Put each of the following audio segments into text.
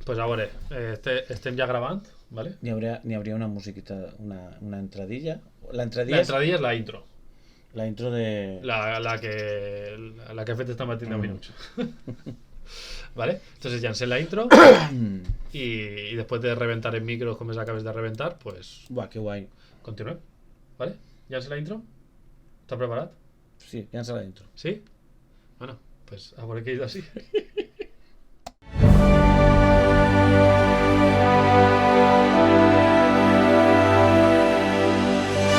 Pues a veure, estem ja gravant, ¿vale? N'hi hauria una musiquita, una entradilla. La La entradilla és la intro. La intro de... La que he fet esta matí 10 minuts. ¿Vale? Entonces ya la intro y después de reventar el micro como se acabes de reventar, pues... Buah, que guai. Continuem. ¿Vale? ¿Ya la intro? ¿Estás preparat? Sí, llança la intro. ¿Sí? Bueno, pues a veure què he dit així.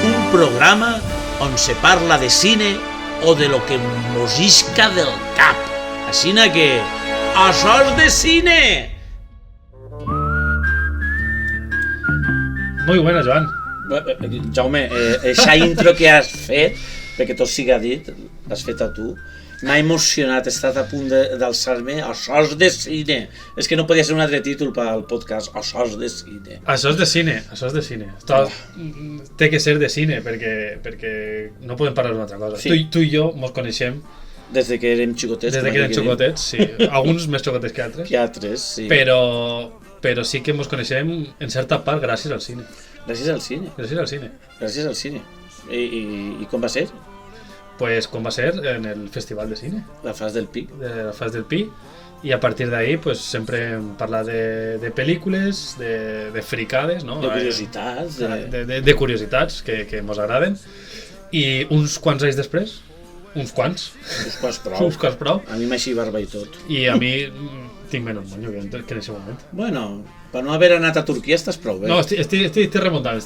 Un programa on se parla de cine o de lo que mos isca del cap. Aixina que... Això és de cine! Muy buena, Joan. Jaume, eixa intro que has fet, perquè tot siga dit, l'has fet a tu, m'ha emocionat, he estat a punt d'alçar-me. Això és de cine. És que no podia ser un altre títol pel podcast. Això és de cine. Això és de cine, això és de cine. Té que ser de cine perquè no podem parlar d'una altra cosa. Sí. Tu i jo mos coneixem Des de que érem xicotets. des de que érem xicotets, sí. Alguns més xicotets que altres. Que altres, sí. Però sí que mos coneixem en certa part gràcies al cine. Gràcies al cine. Gràcies al cine. Gràcies al cine. I com va ser? Pues com va ser en el Festival de Cine La fase del Pic. de la Fas del Pi, i a partir d'ahí pues sempre hem parlat de pel·lícules, de fricades, no? De curiositats. De curiositats que mos agraden, i uns quants anys després, uns quants prou, A mi m'així barba i tot. i a mi tinc menys monyo que en aquest moment. Bueno, per no haver anat a Turquia estàs prou bé. No, estic remuntant.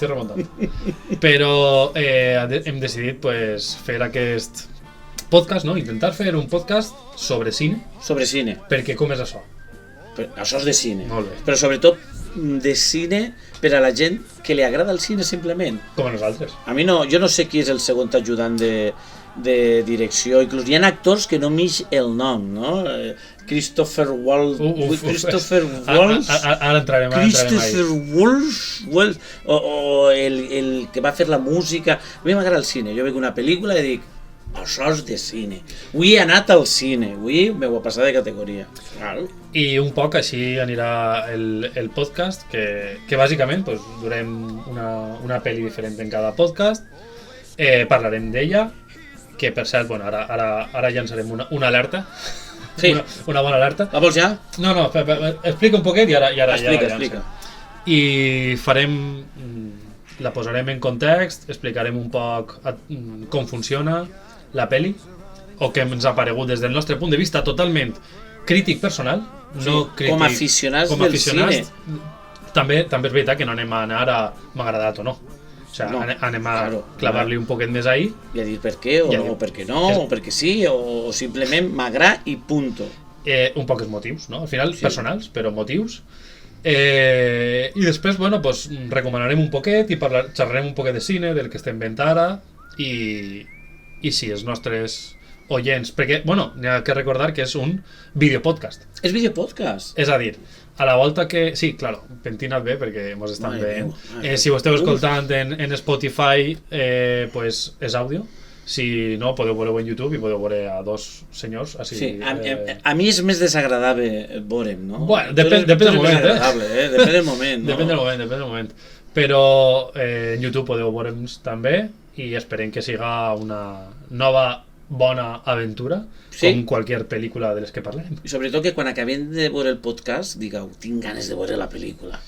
Però hem decidit pues, fer aquest podcast, no? Intentar fer un podcast sobre cine, Sobre cine. perquè com és això? Això és de cine. Molt bé. Però sobretot de cine per a la gent que li agrada el cine simplement. Com a nosaltres. A mi no, jo no sé qui és el segon ajudant de direcció, inclús hi ha actors que no m'ix el nom, no? Christopher Waltz, Ara entrarem Christopher Waltz, o el que va fer la música. A mi m'agrada el cine, jo veig una pel·lícula i dic, això és de cine. Avui he anat al cine, avui m'ho he passat de categoria. Claro. I un poc així anirà el podcast, que bàsicament pues, durem una pel·li diferent en cada podcast, parlarem d'ella, que per cert, bueno, ara llançarem una alerta, Sí. una bona alerta. La vols ja? No, explica un poquet i ara Explica. I la posarem en context, explicarem un poc com funciona la peli, o què ens ha paregut des del nostre punt de vista totalment crític personal, no crític, com a aficionats del cine. També és veritat que no anem a anar a m'ha agradat o no. O sigui, No, anem a claro, clavar-li un poquet més ahí. I a dir per què, o per què no, o perquè sí, o simplement m'agrada i punto. Un poc els motius, no? Al final, Sí. personals, però motius. I després, bueno, pues, recomanarem un poquet i xerrarem un poquet de cine, del que estem veient ara, i sí, els nostres oients, perquè, bueno, n'hi ha que recordar que és un videopodcast. És videopodcast. És a dir, a la volta que... Sí, claro, pentina't bé perquè mos estan Mare veient. meva. Si ho esteu escoltant en Spotify, pues és àudio. Si no, podeu veure-ho en YouTube i podeu veure a dos senyors així. Sí, a mi és més desagradable veure'm, no? Bueno, depèn del moment, Depèn del moment, no? Depèn del moment. Però en YouTube podeu veure'ns també i esperem que siga una nova bona aventura, Sí. com qualsevol pel·lícula de les que parlem. I sobretot que quan acabem de veure el podcast digueu, tinc ganes de veure la pel·lícula.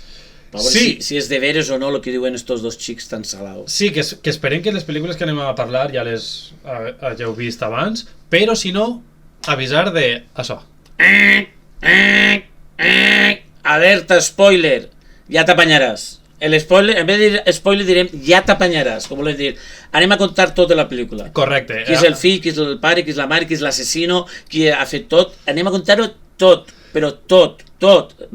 Per veure Sí. si és de veres o no el que diuen estos dos xics tan salaos. Sí, que esperem que les pel·lícules que anem a parlar ja les hageu vist abans, però si no, avisar de això. Alerta, spoiler! Ja t'apanyaràs. El spoiler, en vez de dir spoiler direm ja t'apanyaràs, com volem dir. Anem a contar tot de la pel·lícula. Correcte. Qui és el fill, qui és el pare, qui és la mare, qui és l'assassino, qui ha fet tot. Anem a contar-ho tot, però tot.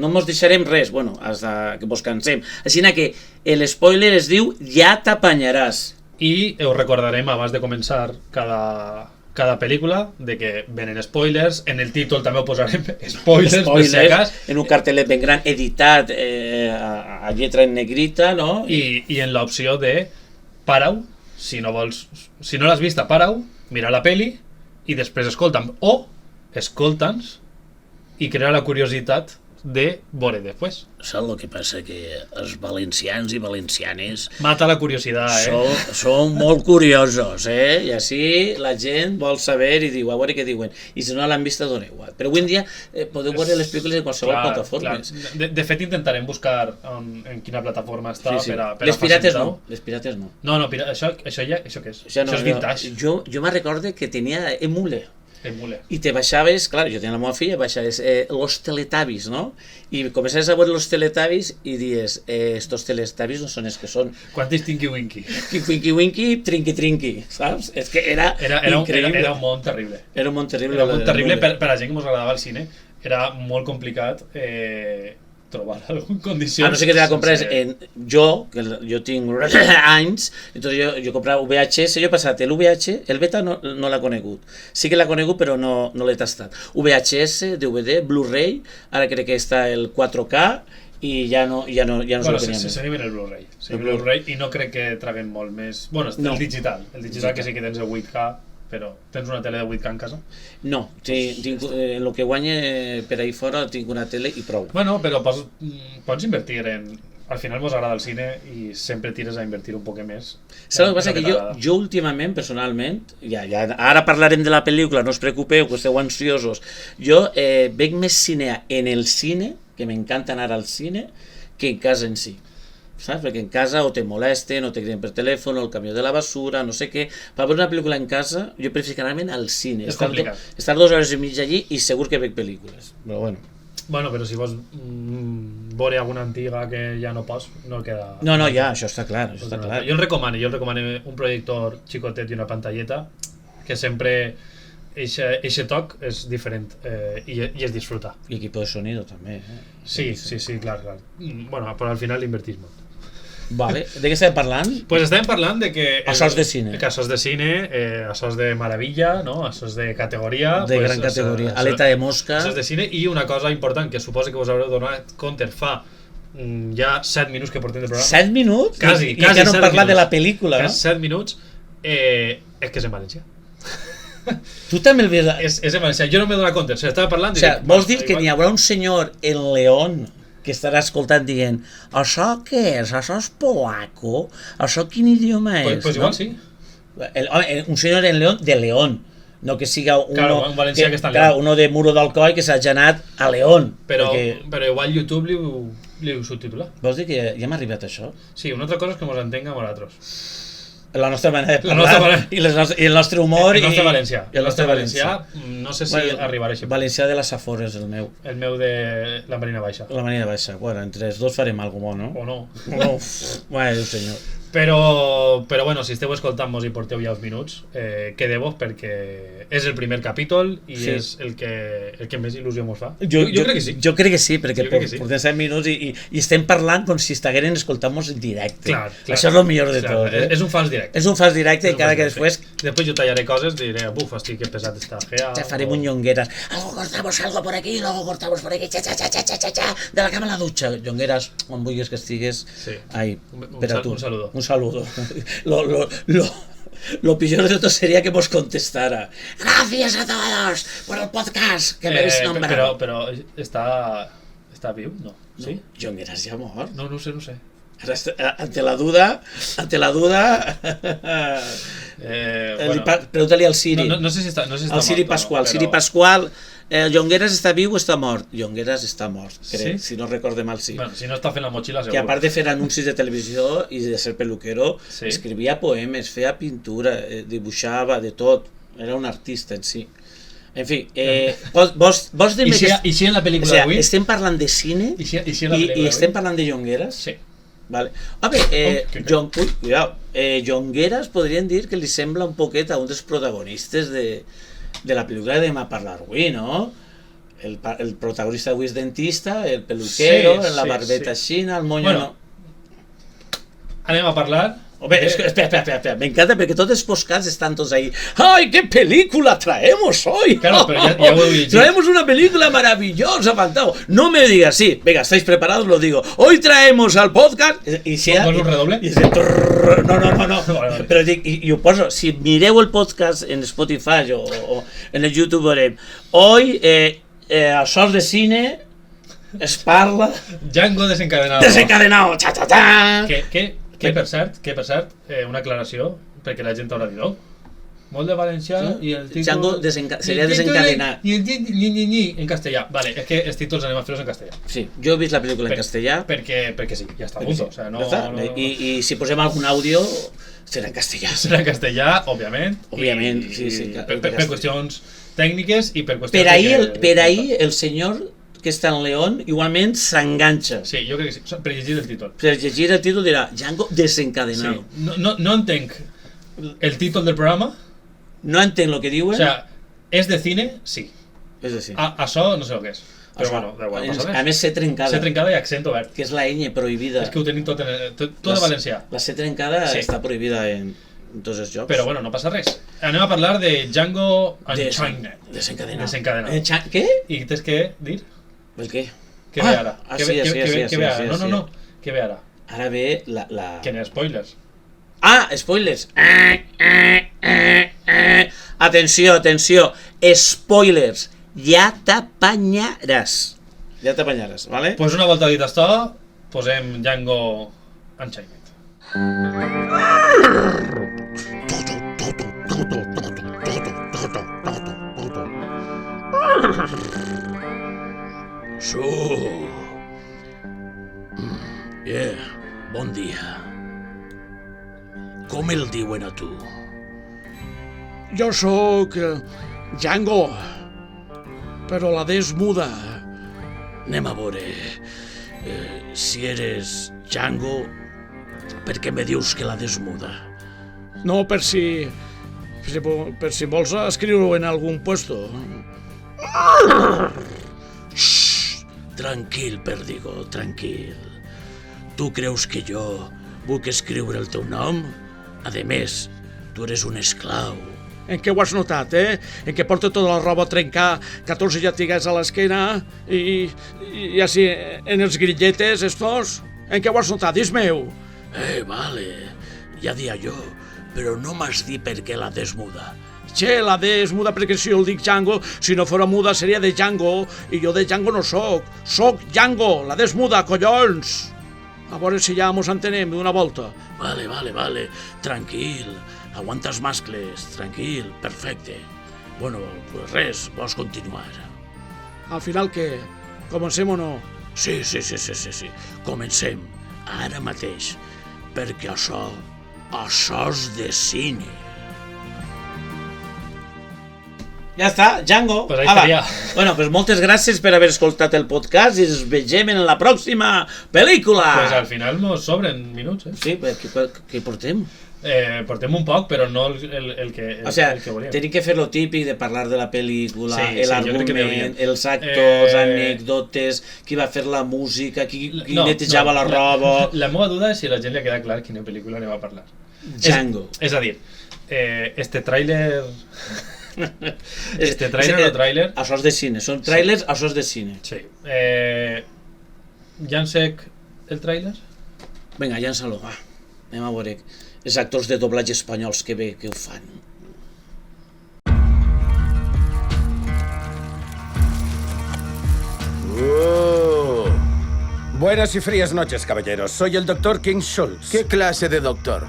No mos deixarem res, bueno, hasta que mos cansem. Així que el spoiler es diu ja t'apanyaràs. I us recordarem abans de començar cada pel·lícula de que venen spoilers. En el títol també ho posarem spoilers per si acas. En un cartelet ben gran editat a lletra en negrita, no? I en l'opció de para-ho, si no l'has vista, para-ho, mira la peli i després escolta'm, o escolta'ns i crea la curiositat de veure després. Saps el que passa? Que els valencians i valencianes Mata la curiositat, són molt curiosos, i així la gent vol saber i diu, a veure què diuen. I si no l'han vist, dona igual. Però avui en dia podeu veure les pel·lícules en qualsevol plataforma. De fet, intentarem buscar en quina plataforma està per les pirates no. Les pirates no. No, això què és? Això és vintage. Jo me recorde que tenia Emule. Emule. I te baixaves, clar, jo tenia la meva filla, baixaves los Teletubbies, no? I començaves a veure los Teletubbies i dies, estos Teletubbies no són els que són. Quantis Tinky Winky? Winky Winky, Trinky Trinky, saps? És que era increïble. Era un món terrible. Era un món terrible. Era un món terrible per a la gent que ens agradava el cine. Era molt complicat trobar alguna condició. A no ser que te la compres jo tinc anys, entonces jo comprava VHS, jo he passat el beta no l'ha conegut. Sí que l'ha conegut, però no l'he tastat. VHS, DVD, Blu-ray, ara crec que està el 4K i ja no se lo tenia més. Seguim en el Blu-ray. Blu-ray i no crec que traguen molt més. Bueno, el digital. El digital que sí que tens el 8K, però tens una tele de 8K en casa? No, tinc el que guanye per ahí fora tinc una tele i prou. Bueno, però pots invertir en... Al final mos agrada el cine i sempre tires a invertir un poc més. Saps el que passa? Que jo últimament, personalment, ara parlarem de la pel·lícula, no us preocupeu, que esteu ansiosos, jo veig més cine en el cine, que m'encanta anar al cine, que en casa en si. Saps? Perquè en casa o te molesten o te criden per telèfon o el camió de la basura, no sé què. Per veure una pel·lícula en casa jo prefiero anar-me'n al cine. És complicat. Estar 2 hores i mitja allí i segur que veig pel·lícules. Però bueno. Bueno, però si vols veure alguna antiga que ja no pots, no queda... No, ja, això està clar. Això està clar. Jo el recomano un projector xicotet i una pantalleta que sempre eixe toc és diferent i es disfruta. I equipo de sonido també. Sí, clar. Bueno, però al final l'invertís molt. Vale. De què estem parlant? Pues estem parlant de que... Assos de cine. Assos de cine, assos de maravilla, no? Assos de categoria. De gran categoria. Aleta de mosca. Assos de cine i una cosa important que suposo que us haureu donat compte fa ja 7 minuts que portem de programa. 7 minuts? Quasi, I que no hem parlat de la pel·lícula, no? 7 minuts. És que és en València. Tu també el veus... És en València. Jo no m'he donat compte. Estava parlant... O sigui, vols dir que n'hi haurà un senyor en León que estarà escoltant dient això què és? Això és polaco? Això quin idioma és? Pues igual sí. Un senyor en León de León, no que siga claro, un valencià que està en León. Uno de Muro d'Alcoi que s'ha anat a León. Però igual YouTube li ho subtitula. Vols dir que ja m'ha arribat això? Sí, una altra cosa és que mos entenga a nosaltres. La nostra manera de parlar i el nostre humor el nostre valencià. El nostre valencià. No sé si arribarà així. Valencià de les Afores, el meu. El meu de la Marina Baixa. La Marina Baixa. Bueno, entre els dos farem alguna cosa, no? O no. Bueno, senyor. Però bueno, si esteu escoltant-nos i porteu ja uns minuts, quedeu-vos perquè és el primer capítol i és el que més il·lusió mos fa. Jo crec que sí. Jo crec que sí, perquè portem 7 minuts i estem parlant com si estigueren escoltant-nos en directe. Clar. Això és el millor de tot. És un fals directe. És un fals directe i cada que després... Després jo tallaré coses i diré, buf, hosti, que pesat està. Ja farem un Llongueras. Algo cortamos algo por aquí, luego cortamos por aquí, cha, de la cama a la dutxa. Llongueras, on vulguis que estigues, ahí, per a tu. Un saludo. Un saludo. Lo peor de todo sería que nos contestara. Gracias a todos por el podcast que me habéis nombrado. Pero está vivo, ¿no? ¿Sí? Llongueras ya mort. No sé. Ante la duda pregúntale al Siri. No sé si está al Siri Pascual. Siri Pascual, Llongueras està viu o està mort? Llongueras està mort, crec, si no recorde mal, sí. Bueno, si no està fent la motxilla, segur. Que a part de fer anuncis de televisió i de ser peluquero, escrivia poemes, feia pintura, dibuixava, de tot. Era un artista en si. En fi, vols dir-me que... I si en la pel·lícula d'avui... Estem parlant de cine i estem parlant de Llongueras? Sí. Vale. A veure, Llongueras podríem dir que li sembla un poquet a un dels protagonistes de la pel·lícula de Demà parlar avui, no? El protagonista avui és dentista, el peluquero, la barbeta xina, el moño... Bueno, anem a parlar... Espera, me encanta porque todos los podcasts están todos ahí. ¡Ay, qué película traemos hoy! Claro, pero ya traemos una película maravillosa, fantástico. No me digas, sí, venga, ¿estáis preparados? Lo digo. Hoy traemos al podcast... ¿Con un redoble? No. Pero yo poso, si mireu el podcast en Spotify o en el YouTube, hoy, a sos de cine... es parla... Django desencadenado. Desencadenado! Xa-xa-xa! Que per cert, una aclaració, perquè la gent haurà dit, oh, molt de valencià i el títol... Django seria desencadenat. Ni, en castellà. Vale, és que els títols anem a fer-los en castellà. Sí, jo he vist la pel·lícula en castellà. Perquè sí, ja està a punt. O sea, no, I si posem algun àudio, serà en castellà. Serà en castellà, òbviament. Òbviament, sí. Per qüestions tècniques i per qüestions... Per ahir el senyor que està en León igualment s'enganxa. Sí, jo crec que sí, per llegir el títol. Per llegir el títol dirà Django desencadenado. Sí. No entenc el títol del programa. No entenc el que diuen. O sea, és de cine? Sí. És de cine. Això no sé el que és. Però bueno, da igual, passa res. A més, C trencada. C trencada i accent obert. Que és la ñ prohibida. És que ho tenim tot de valencià. La C trencada està prohibida en tots els jocs. Però bueno, no passa res. Anem a parlar de Django Unchained. Desencadenat. Què? I tens que dir? El què? Què ve ara? Sí. Què ve ara? No. Què ve ara? Ara ve la... Que n'hi ha spoilers. Ah, spoilers. Atenció. Spoilers. Ja t'apanyaràs, vale? Pues una volta dit això, posem Django Unchained. Bon dia. Com el diuen a tu? Jo sóc Django, però la D és muda. Anem a veure. Si eres Django, per què me dius que la desmuda? No, per si vols escriure-ho en algun puesto. Tranquil, Perdigo, tranquil. Tu creus que jo vull escriure el teu nom? A més, tu eres un esclau. En què ho has notat, En què porta tota la roba a trencar, 14 llatigues a l'esquena i així en els grilletes estos? En què ho has notat? Dis-meu. Vale, ja dia jo, però no m'has dit per què la desmuda. Che, la D és muda perquè si jo el dic Django, si no fora muda seria de Django, i jo de Django no soc. Soc Django, la D és muda, collons! A veure si ja mos entenem d'una volta. Vale, tranquil. Aguantes mascles, tranquil, perfecte. Bueno, pues res, vols continuar. Al final què? Comencem o no? Sí. Comencem, ara mateix, perquè això és de cine. Ja està, Django. Pues ahí estaria. Bueno, pues moltes gràcies per haver escoltat el podcast i ens vegem en la pròxima pel·lícula. Pues al final nos sobren minuts, Sí, què portem? Portem un poc, però no el que volíem. Tenim que fer lo típic de parlar de la pel·lícula, l'argument, els actors, anècdotes, qui va fer la música, qui netejava la roba... La meva duda és si a la gent li ha quedat clar quina pel·lícula anem a parlar. Django. És a dir, este tràiler... Este tràiler o tràiler... Això és de cine, són tràilers, això és de cine. Sí. Llancec el tràiler? Vinga, llança-lo, va. Anem a veure els actors de doblatge espanyols que bé que ho fan. Buenas y frías noches, caballeros. Soy el Dr. King Schultz. ¿Qué clase de doctor?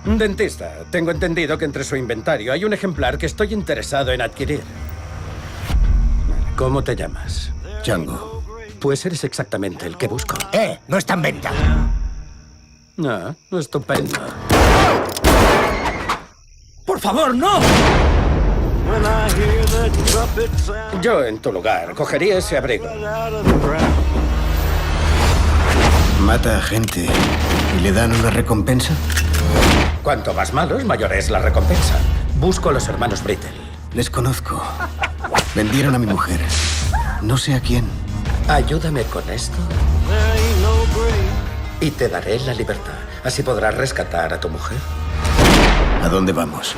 Un dentista. Tengo entendido que entre su inventario hay un ejemplar que estoy interesado en adquirir. ¿Cómo te llamas? Django. Pues eres exactamente el que busco. No está en venta. Ah, estupendo. ¡Por favor, no! Yo, en tu lugar, cogería ese abrigo. Mata a gente y le dan una recompensa. Cuanto más malos, mayor es la recompensa. Busco a los hermanos Brittle. Les conozco. Vendieron a mi mujer. No sé a quién. Ayúdame con esto y te daré la libertad. Así podrás rescatar a tu mujer. ¿A dónde vamos?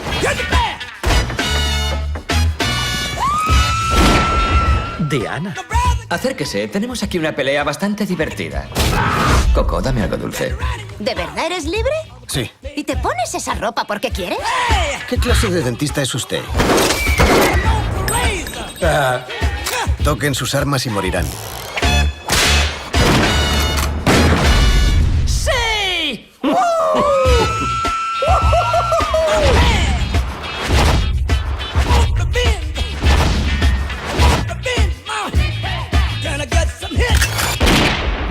Diana. Acérquese, tenemos aquí una pelea bastante divertida. Coco, dame algo dulce. ¿De verdad eres libre? Sí. ¿Y te pones esa ropa porque quieres? ¿Qué clase de dentista es usted? Toquen sus armas y morirán. ¡Sí!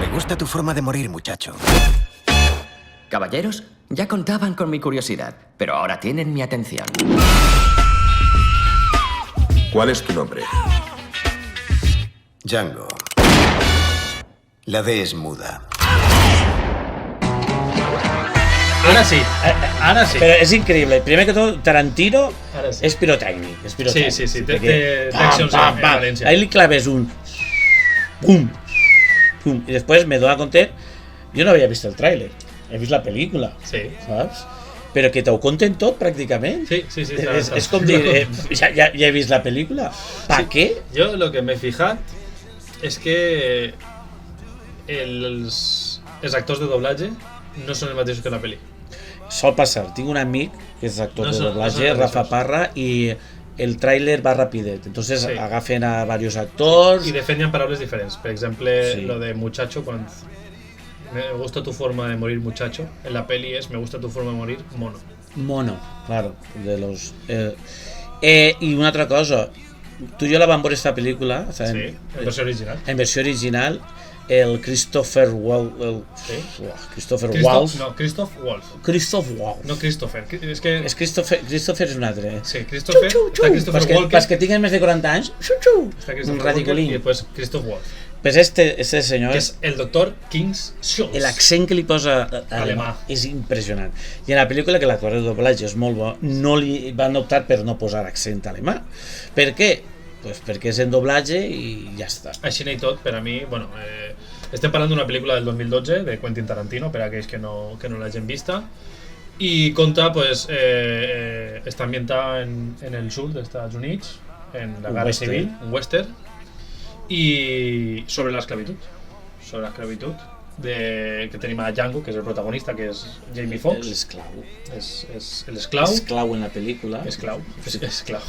Me gusta tu forma de morir, muchacho. Caballeros, ya contaban con mi curiosidad, pero ahora tienen mi atención. ¿Cuál es tu nombre? Django. La D es muda. Ara sí. Però és increïble. Primer que tot, Tarantino Ara sí. és pirotècnic. És pirotècnic. Sí. Té Perquè accions en València. Ahí li claves un... Pum. Pum. I després me dono compte... Jo no havia vist el tràiler. He vist la pel·lícula. Sí. Saps? Però que t'ho conten tot, pràcticament. Sí. És com dir, ja he vist la pel·lícula. ¿Pa què? Yo lo que me he fijat es que els actors de doblatge no són els mateixos que en la pel·li. Sol passar. Tinc un amic que és actor No de són- doblatge, no són Rafa mateixos. Parra, i el tràiler va rapidet. Entonces Sí. agafen a varios actors. Y defendían palabras diferentes. Por ejemplo, Sí. lo de muchacho, cuando me gusta tu forma de morir, muchacho. En la peli es me gusta tu forma de morir, mono. Mono, claro, de los... I una altra cosa, tu i jo la vam veure esta pel·lícula, o sea, Sí, en versió original. en versió original, el Christopher Waltz... Sí. Christopher Waltz. No, Christoph Waltz. Christoph Waltz. No Christopher. Es que... És Christopher és un altre. Sí, Christopher. Está Christopher Walken. Pas que tinguin més de 40 anys, xuxu, Está un Christopher Walken radicolín. y después Christoph Waltz. Pues este senyor, Que es el doctor Kings Schultz. l'accent que li posa Alemà. és impressionant. I en la pel·lícula, que l'actor de doblatge és molt bo, no li van optar per no posar accent alemà. Per què? Pues perquè és en doblatge i ja està. Així i tot, per a mi, bueno, estem parlant d'una pel·lícula del 2012 de Quentin Tarantino, per a aquells que no l'hagin vista, i conta, pues, està ambientada en el sud dels Estats Units, en la Un guerra western. civil, un western, i sobre l'esclavitud. Sobre l'esclavitud, que tenim a Django, que és el protagonista, que és Jamie Foxx, L'esclau. és l'esclau, Esclau en la pel·lícula. esclau.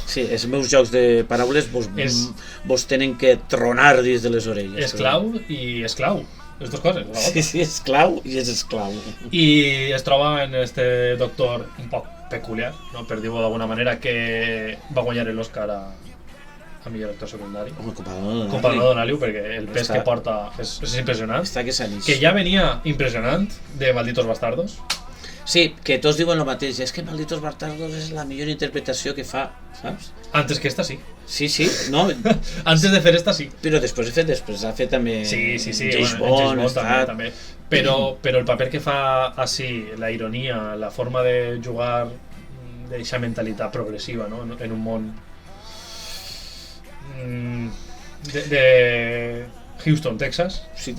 Sí, els meus jocs de paraules vos tenen que tronar dins de les orelles. Esclau i esclau, les dues coses. Sí, esclau i és esclau. I es troba en este doctor un poc peculiar, no? Per dir-ho d'alguna manera, que va guanyar l'Oscar a millor actor secundari. Home, compadre, Com per no donar-li-ho, perquè el pes Està- que porta és impressionant. Està que s'anix. Que ja venia impressionant de Malditos Bastardos. Sí, que tots diuen el mateix. És que Malditos Bastardos és la millor interpretació que fa, saps? Antes que esta sí. Sí, no? Antes de fer esta sí. Però després ha fet també Sí. James Bueno, Bond, també. Però el paper que fa així, la ironia, la forma de jugar d'eixa mentalitat progressiva, no? En un món de Houston, Texas. Sí.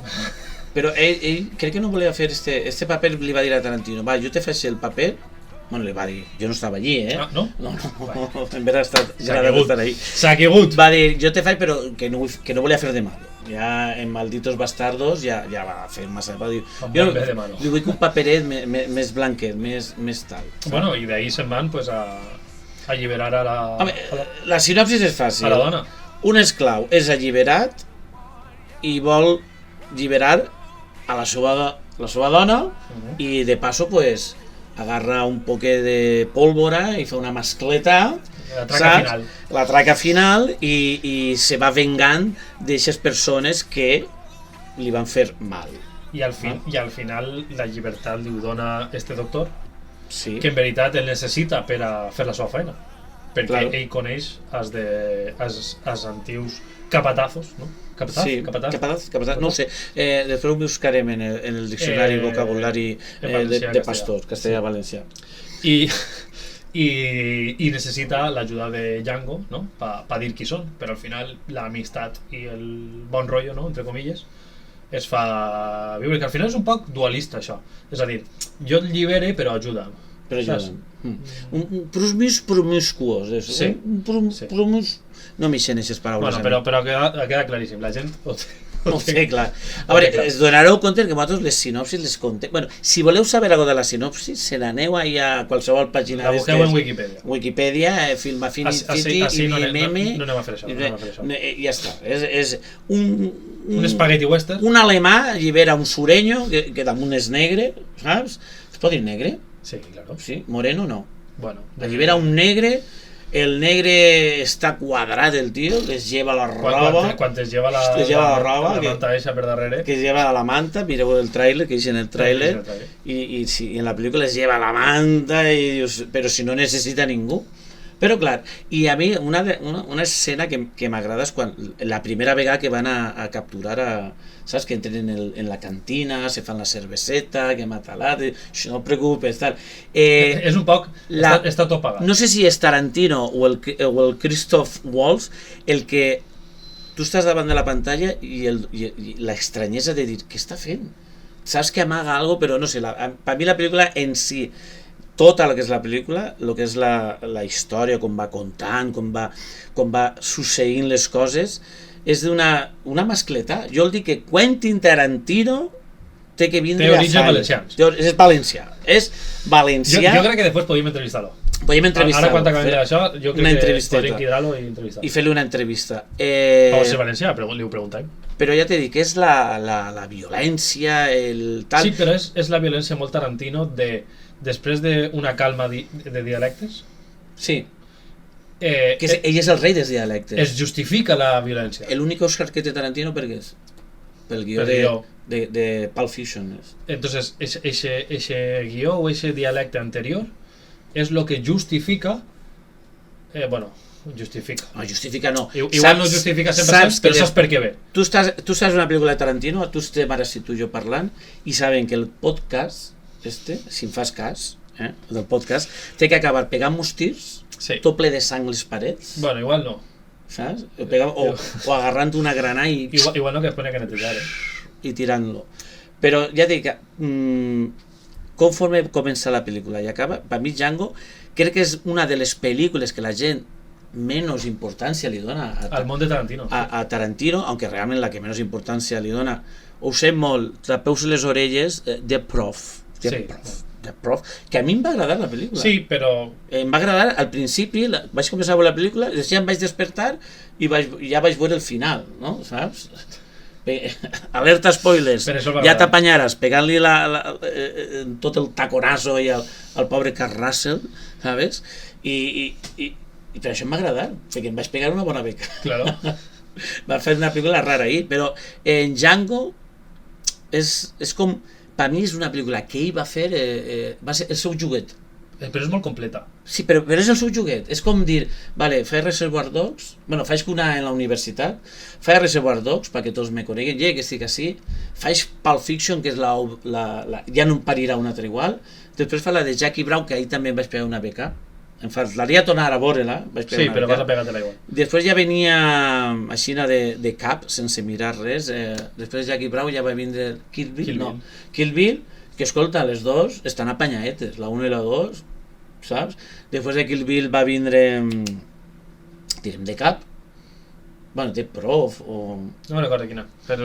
Però ell crec que no volia fer este paper, li va dir a Tarantino, va, jo te faig el paper. Bueno, li va dir, jo no estava allí, Ah, no? No, en veritat S'ha ja caigut. estar ahí. S'ha caigut. Va dir, jo te faig, però que no volia fer de malo. Ja en Malditos Bastardos ja va fer massa. Va dir, Molt bé de malo. li vull que un paperet més blanquet, més tal. Bueno, i d'ahí se'n van pues, a alliberar a la, Home, la sinopsis és fàcil. a la dona. Un esclau és alliberat i vol alliberar a la seva dona i de paso pues agarra un poquet de pólvora i fa una mascleta, La traca final. La traca final i se va vengant d'aquestes persones que li van fer mal. I al final la llibertat li ho dona este doctor, Sí. que en veritat el necessita per a fer la seva feina, perquè Claro. ell coneix els antius capatazos, no? Sí, capataz, no ho sé. Després ho buscarem en el diccionari vocabulari en valencià, de pastor, castellà-valencià. I necessita l'ajuda de Django, no? Pa dir qui són, però al final l'amistat i el bon rotllo, no? Entre comilles, es fa viure, que al final és un poc dualista això, és a dir, jo et llibere però ajuda, Però Saps? un promiscuós promiscuós. Sí. No m'hi sent aquestes paraules. Bueno, però queda claríssim. La gent ho té. Ho té clar. A veure, es donareu compte que vosaltres les sinopsis les contem. Bueno, si voleu saber alguna de la sinopsis, se n'aneu a qualsevol pàgina La busqueu en Wikipedia. Wikipedia, Film Affinity, IMDb... No anem a fer això. Ja està. És un espagueti western. Un alemà allibera un sureño que damunt és negre, saps? Es pot dir negre? Sí, claro. Sí, moreno no. Bueno, Allibera un negre, el negre està quadrat el tio, que es lleva la roba, quan es lleva la manta eixa per darrere, que es lleva la manta, mireu el tràiler, que dice en el tràiler, i en la pel·lícula es lleva la manta, i dius, però si no necessita ningú. Però clar, i a mi una escena que m'agrada és quan la primera vegada que van a capturar saps, que entren en la cantina, se fan la cerveseta, que mata l'altre, no et preocupes, tal. És un poc, està tot pagat. No sé si és Tarantino o el Christoph Waltz el que tu estàs davant de la pantalla i l'estranyesa de dir, què està fent? Saps que amaga alguna cosa, però no sé, per mi la pel·lícula en si, tota el que és la pel·lícula, el que és la història, com va contant, com va succeint les coses, és d'una mascleta. Jo el dic que Quentin Tarantino té que vindre a orígens valencians. És valencià. És valencià. Jo crec que després podíem entrevistar-lo. Podíem entrevistar-lo. Ara quan acabem d'això, jo crec que podríem cridar-lo i entrevistar-lo. I fer-li una entrevista. O ser valencià, però li ho preguntem. Però ja t'he dit que és la violència, el tal... Sí, però és la violència molt Tarantino després d'una calma de dialectes. Sí. Ell és el rei dels dialectes. Es justifica la violència. L'únic Oscar que té Tarantino per què és? Pel guió de Pulp Fiction. Entonces, ese guió o ese dialecte anterior és el que justifica justifica. No, justifica no. Igual no justifica 100%, però saps per què ve. Tu estàs una pel·lícula de Tarantino, tu estem ara si tu i jo parlant, i saben que el podcast, si em fas cas, del podcast, té que acabar pegant-nos tirs, tot ple de sang les parets. Bueno, igual no. Saps? O agarrant una granada i... Igual no, que es pone que netejar, i tirant-lo. Però ja dic que conforme comença la pel·lícula i acaba, per mi Django crec que és una de les pel·lícules que la gent menys importància li dona al món de Tarantino. A Tarantino, aunque realment la que menys importància li dona, ho sé molt, trapeu-se les orelles, The Prof, que a mi em va agradar la pel·lícula. Sí, però... Em va agradar al principi, vaig començar a veure la pel·lícula, ja em vaig despertar i ja vaig veure el final, no? Saps? Alerta spoilers, ja t'apanyaràs pegant-li tot el taconazo al pobre Kurt Russell, saps? I per això em va agradar, perquè em vaig pegar una bona beca. Claro. Va fer una pel·lícula rara ahir, però en Django és com, per mi és una pel·lícula que ell va fer, va ser el seu joguet. Però és molt completa. Sí, però és el seu joguet. És com dir, vale, faig Reservoir Dogs, bueno, faig una en la universitat, faig Reservoir Dogs, perquè tots me coneguen, que estic així, faig Pulp Fiction, que és ja no em parirà una altra igual, després fa la de Jackie Brown, que ahir també em vaig pegar una beca, em faria tornar a veure-la, sí, però vas a pegar-te-la igual. Després ja venia així de cap, sense mirar res, després de Jackie Brown ja va vindre Kill Bill, que escolta, les dos estan apanyaetes, la 1 i la 2, saps? Després de Kill Bill va vindre, direm de cap, bueno, té Prof o... No me recordo quina, per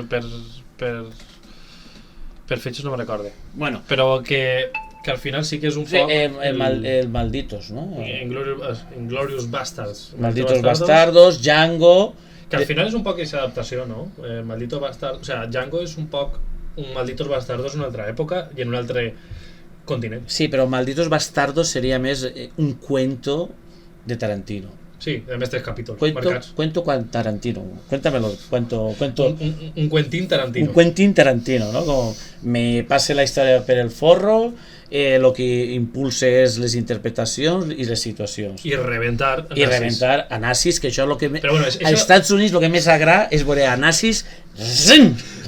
fetges no me recordo. Bueno. Però que al final sí que és un poc... El Malditos, no? Inglorious Bastards. Malditos Bastardos, Django... Que al final és un poc aquesta adaptació, no? Maldito Bastardo... O sea, Django és un poc un Malditos Bastardos en una altra època i en un altre continent. Sí, però Malditos Bastardos seria més un cuento de Tarantino. Sí, a més 3 capítols marcats. Cuento con Tarantino. Cuéntamelo. Un Quentin Tarantino. Un Quentin Tarantino, ¿no? Como me pase la història per el forro, lo que impulsa és les interpretacions i les situacions. I rebentar a nazis, que això és el que... Però bueno, als Estats Units el que més agrada és veure a nazis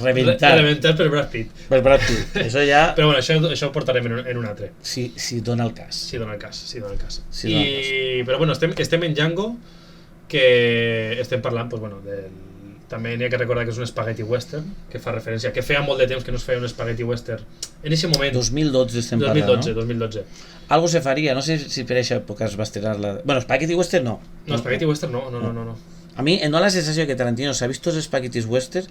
rebentar. Rebentar per Brad Pitt. Per Brad Pitt. Això ja... Però bueno, això ho portarem en un altre. Si dona el cas. Si dona el cas. Però bueno, estem en Django, que estem parlant, pues, bueno, També n'hi ha que recordar que és un spaghetti western, que fa referència, que feia molt de temps que no es feia un spaghetti western. En aquest moment... 2012 estem parlant, no? 2012. Algo se faria, no sé si per aquesta època es va estrenar-la... Bueno, Spaghetti Western no. No, spaghetti western no. A mi em dona la sensació que Tarantino s'ha vist tots els spaghettis western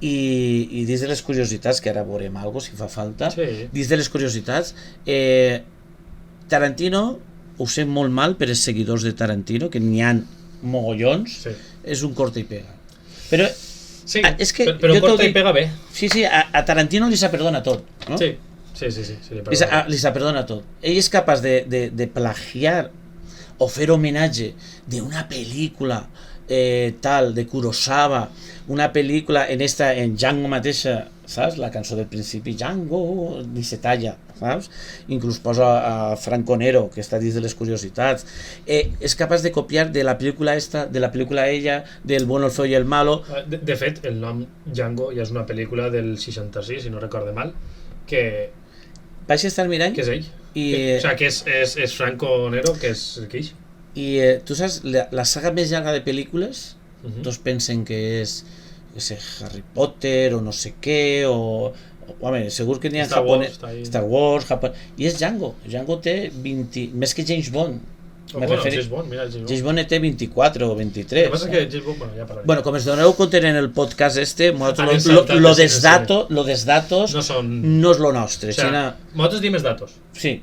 i dins de les curiositats, que ara veurem algo si fa falta, dins de les curiositats, Tarantino, ho sé molt mal per els seguidors de Tarantino, que n'hi ha mogollons, és un corta i pega. Però sí, és que però corta i pega bé. Sí, a Tarantino li se perdona tot, no? Sí, li se perdona tot. Ell és capaç de plagiar o fer homenatge d'una pel·lícula tal, de Kurosawa, una pel·lícula en Django mateixa, saps? La cançó del principi, Django, ni se talla, saps? Inclús posa a Franco Nero, que està dins de les curiositats. És capaç de copiar de la pel·lícula ella, del Bueno, el feo i el malo. De fet, el nom Django ja és una pel·lícula del 66, si no recorde mal, que... Vaig estar mirant... Que és ell. O sigui, que és Franco Nero, que és Kish. I tu saps, la saga més llarga de pel·lícules, tots pensen que és Harry Potter o no sé què, o home, segur que n'hi ha japonès, Star Wars, i és Django. Django té 20, més que James Bond. James Bond té 24 o 23. El que passa que James Bond, bueno, ja parlarem. Bueno, com es doneu compte en el podcast lo des datos no és lo nostre. Nosaltres diem els datos. Sí.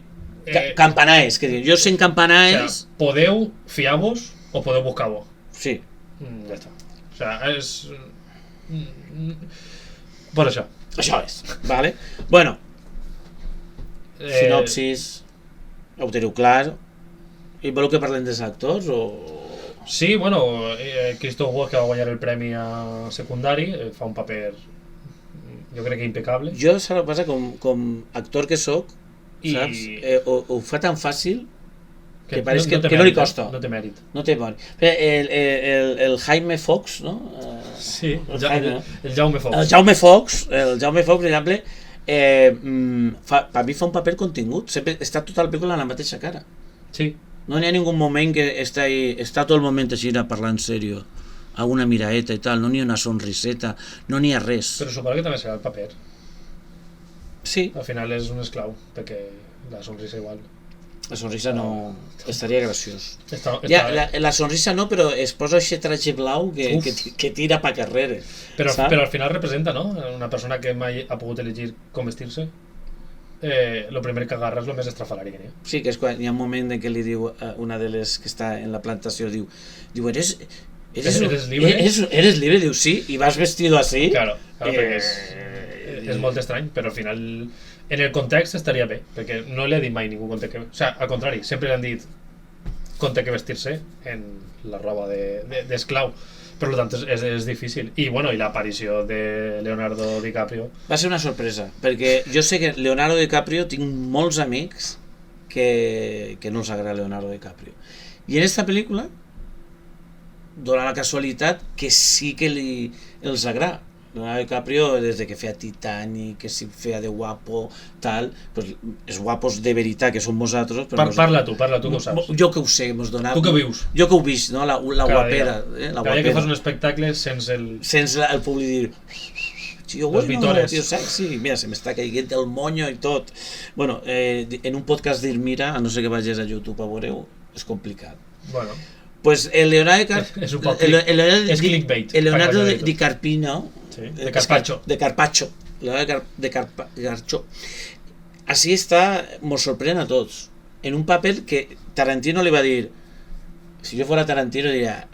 Campanaes, que diuen. Jo sé en campanaes... Podeu fiar-vos o podeu buscar-vos. Sí. Ja està. O sigui, és... Per això. Això és, vale? Bueno, sinopsis, ho teniu clar. I voleu que parlem dels actors o...? Sí, bueno, Christoph Waltz, que va guanyar el premi a secundari, fa un paper, jo crec que impecable. Jo, saps el que passa? Com actor que soc, saps? Ho fa tan fàcil que pareix que no li costa. No té mèrit. No té mèrit. El Jaime Fox, no? Sí, el Jaume Fox. El Jaume Fox, per exemple, per mi fa un paper contingut. Sempre està tota la pel·lícula en la mateixa cara. Sí. No n'hi ha ningú moment que està tot el moment així parlant en sèrio, alguna miraeta i tal, no n'hi ha una sonriseta, no n'hi ha res. Però suposo que també serà el paper. Sí. Al final és un esclau, perquè la sonrisa igual. La sonrisa no... Estaria graciós. La sonrisa no, però es posa aquest traje blau que tira pa carrere. Però al final representa, no? Una persona que mai ha pogut elegir com vestir-se. El primer que agarra és el més estrafalari que n'hi ha. Sí, que és quan hi ha un moment en què li diu una de les que està en la plantació, diu ¿Eres libre? ¿Eres libre? Diu, sí, i vas vestido así. Claro, perquè és molt estrany, però al final en el context estaria bé, perquè no li ha dit mai ningú conté que... O sigui, al contrari, sempre li han dit conté que vestir-se en la roba d'esclau. Per tant, és difícil. I l'aparició de Leonardo DiCaprio va ser una sorpresa, perquè jo sé que Leonardo DiCaprio, tinc molts amics que no els agrada Leonardo DiCaprio, i en esta pel·lícula dona la casualitat que sí que els agrada. Leonardo DiCaprio, des de que feia Titanic, que si feia de guapo, tal, pues, els guapos de veritat que som vosaltres... Parla tu que ho saps. Jo que ho sé, mos dona... Tu que ho vius. Jo que ho visc, no? La guapera. Cada dia que fas un espectacle sense el... Sense el públic dir... Tío bueno, tío sexy, mira, se me está caient el moño i tot. Bueno, en un podcast d'Irmira, a no ser que vagis a YouTube a veure-ho, és complicat. Bueno... Pues el Leonardo DiCaprio, de Carpaccio. De Carpaccio. Així està, mos sorprèn a tots. En un paper que Tarantino li va dir, si jo fora Tarantino diria,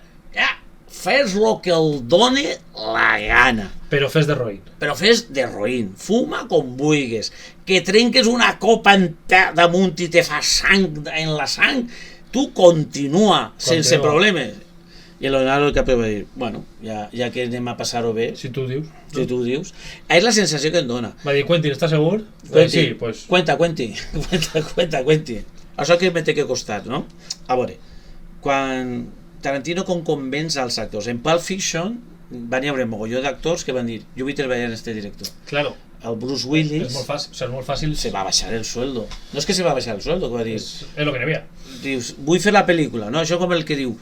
fes lo que el done la gana. Però fes de roïn. Fuma com vulguis. Que trenques una copa damunt i te fa sang en la sang, tu continua sense problemes. I el Leonardo DiCaprio va dir, bueno, ja que anem a passar-ho bé, si tu dius, és la sensació que em dona. Va dir, Quentin, ¿estás segur? Sí, pues... Cuenta. Això que me té que costar, no? A veure, quan Tarantino convenç als actors, en Pulp Fiction van haver mogolló d'actors que van dir, jo vull treballar en este director. Claro. El Bruce Willis... És molt fàcil. Se va baixar el sueldo. No és que se va baixar el sueldo, que va dir... És lo que n'hi havia. Dius, vull fer la pel·lícula, no? Això com el que diu,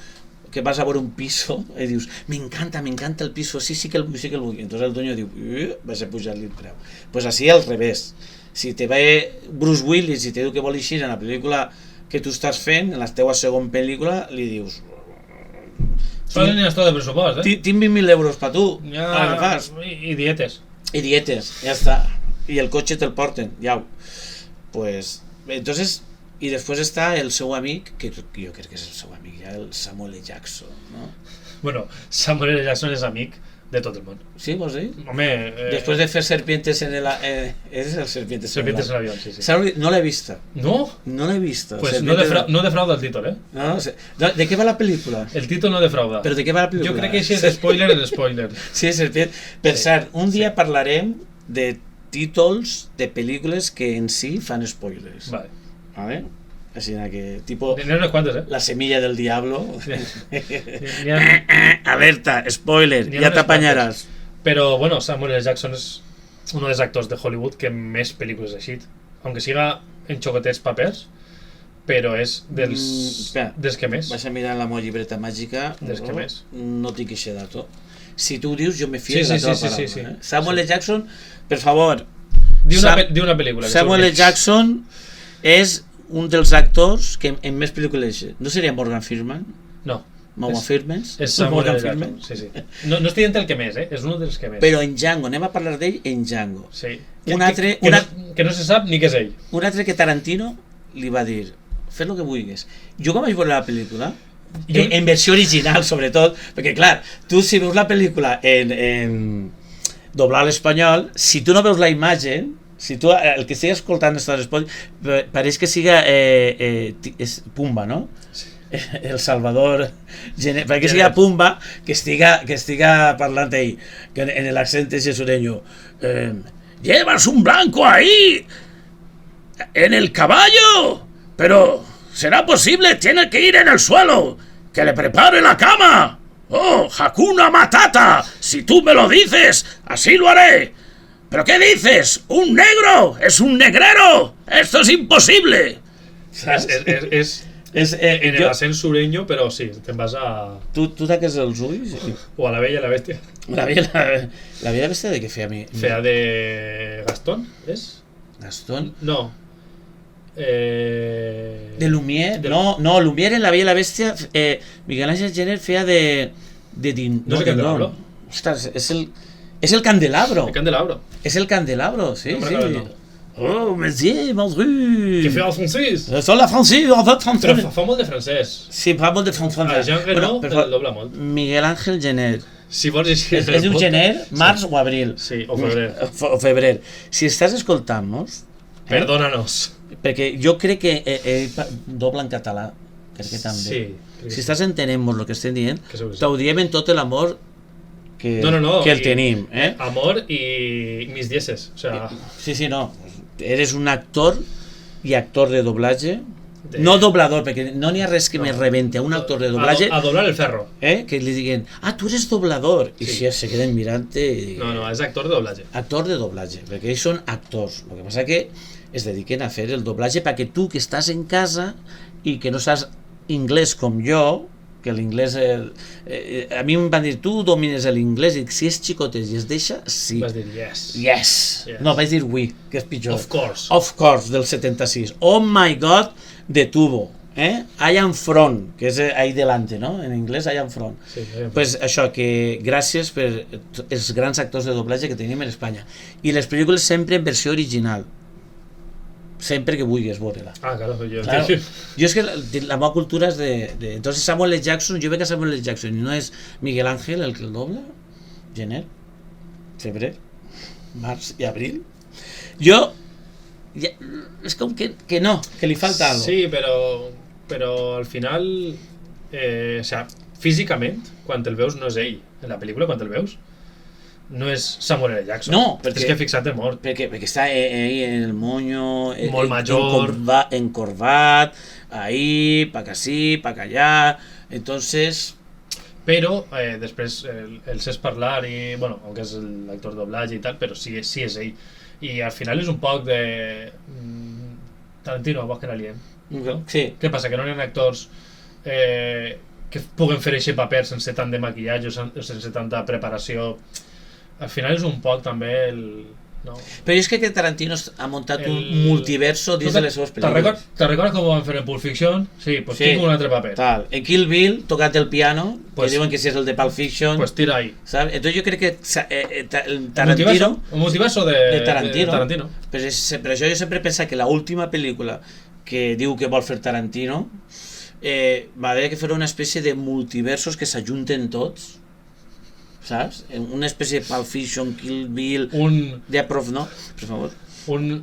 que vas a veure un piso i dius, m'encanta el piso, sí que el vull. Entonces el dueño diu, vas a pujar-li el preu. Pues així al revés. Si te ve Bruce Willis i te diu que vol eixir en la pel·lícula que tu estàs fent, en la teva segona pel·lícula, li dius... Solo tienes todo de presupuesto, ¿eh? Tinc 20.000 euros per tu, Ya, què fas? y dietes. Y dietes, ya está. Y el coche te el porten, ya. Pues, entonces, y después está el seu amic, que jo crec que és el seu amic, ja, el Samuel L. Jackson, no? Bueno, Samuel L. Jackson és amic de tot el món. Sí, vols dir? Home, Después de fer serpientes en el... és el serpientes Serpientes en l'avió, sí, sí. No l'he vista. ¿No? No l'he vista. Pues no defrauda el títol, ¿eh? No, ¿de qué va la película? El títol no defrauda. ¿Pero de qué va la película? Jo crec que això és spoiler en spoiler. Sí, serpientes. Per cert, un dia parlarem de títols de pel·lícules que en si fan spoilers. Vale. Així que, tipo... N'hi ha unes quantes, ¿eh? La semilla del diablo. N'hi ha... Alerta, spoiler, ya te apañarás. Pero bueno, Samuel L. Jackson es uno de los actors de Hollywood que més pel·lícules ha eixit. Aunque siga en xocotets papers, però és dels que més. Vas a mirar la meva llibreta màgica. Dels que més. No tinc aquest dato. Si tu ho dius, jo me fio de la Sí, teva sí, paraula. sí. Samuel L. Jackson, per favor. Di una pel·lícula. Samuel L. Jackson és un dels actors que en més pel·lícules... No seria Morgan Freeman? No. M'ho afirmes? És Samuel L. Jackson, sí. No estic dient el que més, és un dels que més. Però en Django, anem a parlar d'ell en Django. Sí. Un altre... Que no se sap ni què és ell. Un altre que Tarantino li va dir, fes el que vulguis. Jo quan vaig veure la pel·lícula, en versió original sobretot, perquè clar, tu si veus la pel·lícula en doblar a l'espanyol, si tu no veus la imatge, si tu, el que estigui escoltant pareix que siga és Pumba, no? Sí. El Salvador pareix que siga Pumba, que estiga parlant ell en l'accent sureño. Llevas un blanco ahí en el caballo, pero será posible, tiene que ir en el suelo, que le prepare la cama. Oh, Hakuna Matata, si tú me lo dices, así lo haré. ¿Pero qué dices? ¿Un negro? ¿Es un negrero? ¡Esto es imposible! És en el accent sureño, però sí, te'n vas a... Tu taques els ulls? O a La Bella i la Bèstia. La Bella i la Bèstia de què feia? Feia de Gastón, és? Gastón? No. De Lumière? No, Lumière en La Bella i la Bèstia, Miguel Ángel Gener feia de... No sé què Candelabro. Ostres, és el Candelabro. El Candelabro. És el Candelabro, sí, no sí. Oh, monsieur, Mondru. Que feia el francès. Són la francès, en fait, francès. Però fa molt de francès. Sí, fa molt de francès. Jean Reno el dobla molt. Miguel Ángel Gener. Si vols llegir... Es diu gener, març o abril. Sí, o febrer. O febrer. Si estàs escoltant-nos... Perdónanos. Perquè jo crec que ell dobla en català. Crec que també. Sí. Si estàs entenent-nos el que estem dient, t'ho diem en tot l'amor que el tenim. Amor i mis dieces. O sea... Sí, no. Eres un actor i actor de doblatge. No doblador, perquè no n'hi ha res que me rebente a un actor de doblatge. A doblar el ferro. Que li diguen, tu eres doblador. I si se queden mirant-te... No, és actor de doblatge. Actor de doblatge, perquè ells són actors. El que passa que es dediquen a fer el doblatge perquè tu que estàs en casa i que no saps inglès com jo, que l'inglès... a mi em van dir, tu domines l'inglès, i si és xicotet i es deixa, sí. Vas dir yes. Yes. No, vaig dir oui, que és pitjor. Of course. Of course, del 76. Oh my God, de tubo. I am front, que és ahí delante, no? En anglès, I am front. Sí, pues això, que gràcies per els grans actors de doblatge que tenim en Espanya. I les pel·lícules sempre en versió original. Sempre que vulguis veure-la. Claro, claro. Jo és que la meva cultura és de... Entonces Samuel L. Jackson, jo veig a Samuel L. Jackson i no és Miguel Ángel el que el dobla, gener, febrer, març i abril. Jo... és com que no, que li falta algo. Sí, però al final... o sea, físicament, quan el veus no és ell. En la pel·lícula, quan el veus, no és Samuel L. Jackson. No, perquè... És que fixa't mort. Perquè està ahí en el moño... Molt major. Encorvat, ahí, pa que sí, pa que allà... Entonces... Però després el sents parlar i... Bueno, aunque és l'actor de doblatge i tal, però sí és ell. I al final és un poc de... Tarantino, vols que n'aliem. Sí. Què passa? Que no hi ha actors que puguen fer aquest paper sense tant de maquillatge o sense tanta preparació. Al final és un poc també el... No. Però jo és que Tarantino ha muntat un multiverso dins de les seves pel·lícules. Te'n recordes com ho van fer en Pulp Fiction? Sí, pues tinc un altre paper. Tal. En Kill Bill, tocat el piano, pues, que diuen que si és el de Pulp Fiction. Pues tira ahí. ¿Sabes? Entonces yo creo que Tarantino... Un multiverso de Tarantino. Però això jo sempre he pensat que l'última pel·lícula que diu que vol fer Tarantino va haver que fer una espècie de multiversos que s'ajunten tots, saps? Una espècie de Pulp Fiction, Kill Bill, de Prof, no? Per favor.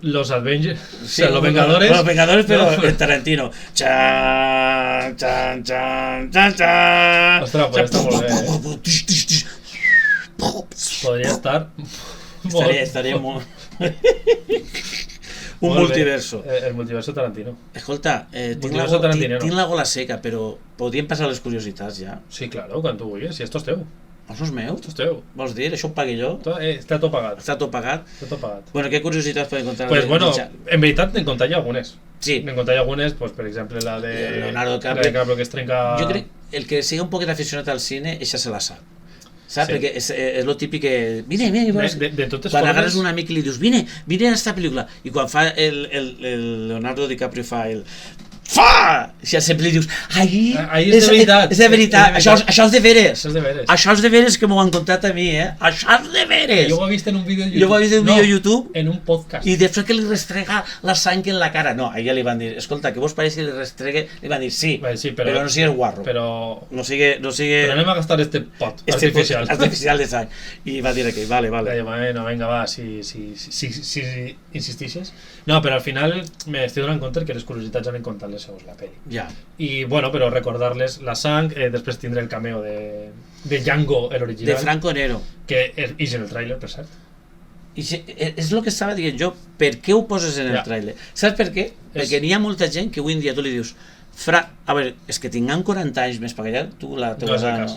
Los Avengers, sí, o sea, los Vengadores. Los Vengadores, pero no. En Tarantino. Chan, chan, chan, chan, chan. Ostres, pues està molt bé. Podria estar... Estaria molt... Un multiverso. El multiverso Tarantino. Escolta, tinc la gola seca, però podríem passar les curiositats ja. Sí, claro, quan tu vulguis, si esto és teu. Això és meu? Esto és teu. Vols dir? Això ho pagué jo? Està tot pagat. Està tot pagat? Està tot pagat. Bueno, què curiositats podem contar? Pues bueno, en veritat n'hem contat ja algunes. Sí. N'hem contat ja algunes, pues, per exemple, la de Leonardo DiCaprio, que es trenca... Jo crec que el que sigui un poquet aficionat al cine, eixa se la sap. Saps? Sí. Perquè és lo típic que... Vine, de totes quan formes... agarres un amic i li dius vine a esta pel·lícula, i quan fa el Leonardo DiCaprio fa el... Fa! Si sempre li dius ahí és de veritat. És de veritat. Això és de veres. Això és de veres que m'ho han contat a mi, Això és de veres. Jo ho he vist en un vídeo de YouTube. Jo ho he vist en un vídeo de YouTube. En un podcast. I després que li restrega la sang en la cara. No, a ella li van dir, escolta, què vos pareix que li restregue? Li van dir, sí, però no sigues guarro. No sigue... Però anem a gastar este pot artificial. Artificial de sang. I va dir aquell, vale. Bueno, venga, va, si insistixes. No, però al final m'estic donant compte que les curiositats han contat les segons la pel·li. Ja. I, bueno, però recordarles la sang, després tindré el cameo de Django, l'original. De Franco Nero. Que és en el tràiler, per cert. És el que estava dient jo, per què ho poses en el tràiler? Saps per què? Perquè n'hi ha molta gent que avui en dia tu li dius a veure, és que tinguem 40 anys més per allà, tu la teua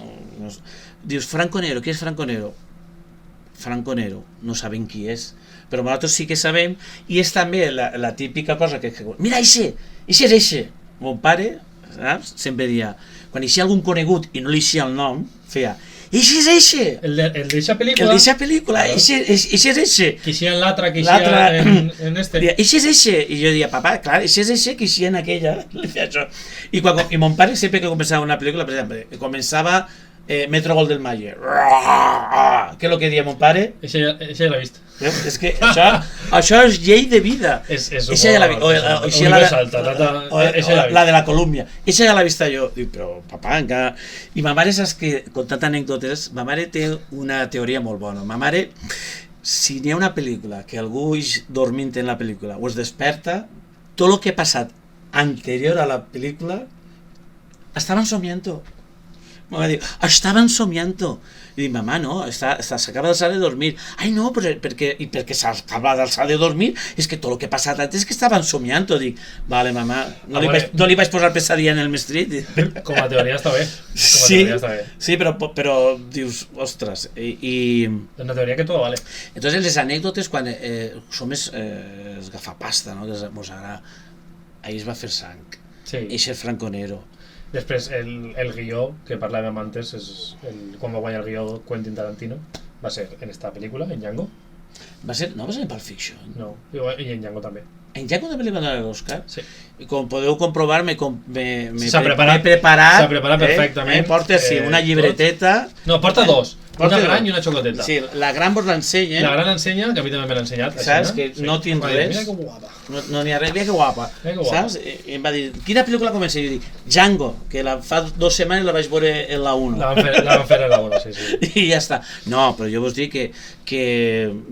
dius Franco Nero, qui és Franco Nero? Franco Nero, no sabem qui és, però nosaltres sí que sabem, i és també la típica cosa que mira, eixe és eixe. Mon pare, saps? Sempre dia, quan hi ha algun conegut i no li hi el nom, feia eixe és eixe. El d'eixa pel·lícula. El d'eixa pel·lícula, eixe és eixe. Que hi ha l'altre, que hi ha en este. Eixe és eixe. I jo dia, papà, clar, eixe és eixe, que hi ha en aquella. Li feia això. I mon pare sempre que començava una pel·lícula, per exemple, començava Metro Goldwyn Mayer. Què és el que dia mon pare? Eixa ja l'ha vist. És que això és llei de vida. Eixa ja l'ha vist. La de la Colúmbia. Eixa ja l'ha vist jo. Dic, però papà, encara... I ma mare, saps que, contant anècdotes, ma mare té una teoria molt bona. Ma mare, si n'hi ha una pel·lícula que algú és dormint en la pel·lícula o es desperta, tot el que ha passat anterior a la pel·lícula estaven somiant-ho. Me va dir, estaven somiant-ho. I dic, mamà, no, s'acaba d'alçar de dormir. Ai, no, perquè s'acaba d'alçar de dormir és que tot el que ha passat antes és que estaven somiant-ho. Dic, vale, mamà, no li vaig posar pesadilla en el mestrit. Com a teoria està bé. Sí, però dius, ostres, i... Una teoria que tot vale. Entonces, les anècdotes, quan som esgafapasta, no?, que mos agrada, ahir es va fer sang. Sí. Eixe Franco Nero. Després, el guió que parlàvem antes, quan va guanyar el guió Quentin Tarantino, va ser en esta pel·lícula, en Django. No va ser en Pulp Fiction? No, i en Django també. En Django també li van donar l'Oscar? Sí. I com podeu comprovar, m'he preparat perfectament. Porta, sí, una llibreteta... No, porta dos. Una gran i una xocolateta. Sí, la gran vos l'ensenya. La gran ensenya, que a mi també me l'ha ensenyat. Saps? Que no tinc res. Mira que guapa. No n'hi ha res, mira que guapa. Saps? I em va dir, quina pel·lícula comença? I jo dic, Django, que fa 2 setmanes la vaig veure en la 1. La van fer en la 1, sí. I ja està. No, però jo vos dic que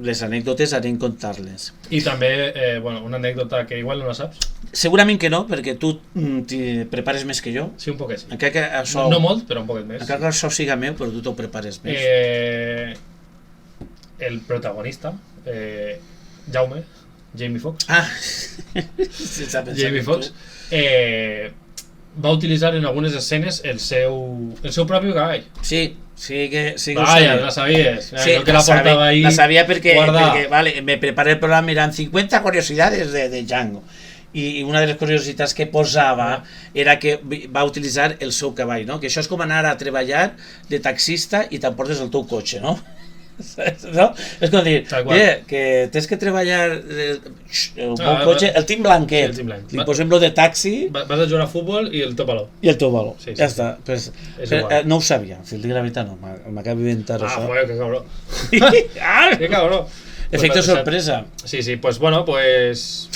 les anècdotes anem a contar-les. I també, una anècdota que igual no la saps. Segurament que no, perquè tu t'hi prepares més que jo. Sí, un poquet, sí. Encara que això... No molt, però un poquet més. Encara que això siga meu, però tu t'ho prepares més. El protagonista, Jaume, Jamie Foxx. Jamie Foxx va utilitzar en algunes escenes el seu propi cavall. Sí que vaya, la sabies. Sí, que la portava ahí. La sabia perquè vale, me preparé el programa, eran 50 curiosidades de Django. i una de les curiositats que posava era que va utilitzar el seu cavall, no? Que això és com anar a treballar de taxista i t'emportes el teu cotxe, no? No? És com dir, que tens que treballar el meu cotxe, el tinc blanquet, sí, el tinc blanc. li posem lo de taxi Vas a jugar a futbol i el teu valor. i el teu valor, Sí, ja està. Pues, no ho sabia, si el dic la veritat no, m'acabo d'inventar això. Joder, que cabró. Que cabró. Efecte sorpresa. Sí, pues bueno, pues...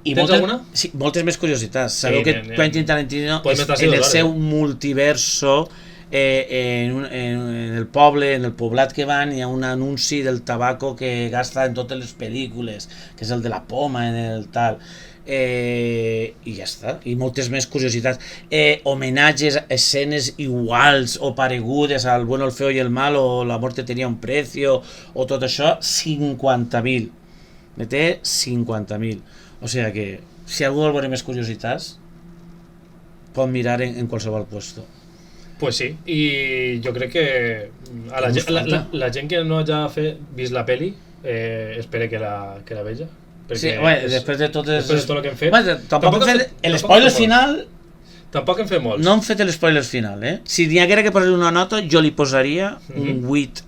I ¿Tens alguna? Sí, moltes més curiositats. Sabeu Sí, que bien. Quentin Tarantino Podem estar en el 2 seu hores, multiverso en el poble, en el poblat que van, hi ha un anunci del tabaco que gasta en totes les pel·lícules, que és el de la poma, en el tal, i ja està, i moltes més curiositats, homenatges a escenes iguals o paregudes al Bueno, el Feo i el Malo, La muerte tenía un precio, o tot això, 50.000. Me té 50.000. O sigui que, si algú vol veure més curiositats, pot mirar en qualsevol puesto. Pues sí, i jo crec que a la gent que no hagi vist la peli, espere que la veja. Sí, després de tot el que hem fet. Tampoc hem fet l'espoiler final. Tampoc hem fet molts. No hem fet l'espoiler final, eh? Si n'hi haguera que posar una nota, jo li posaria un 8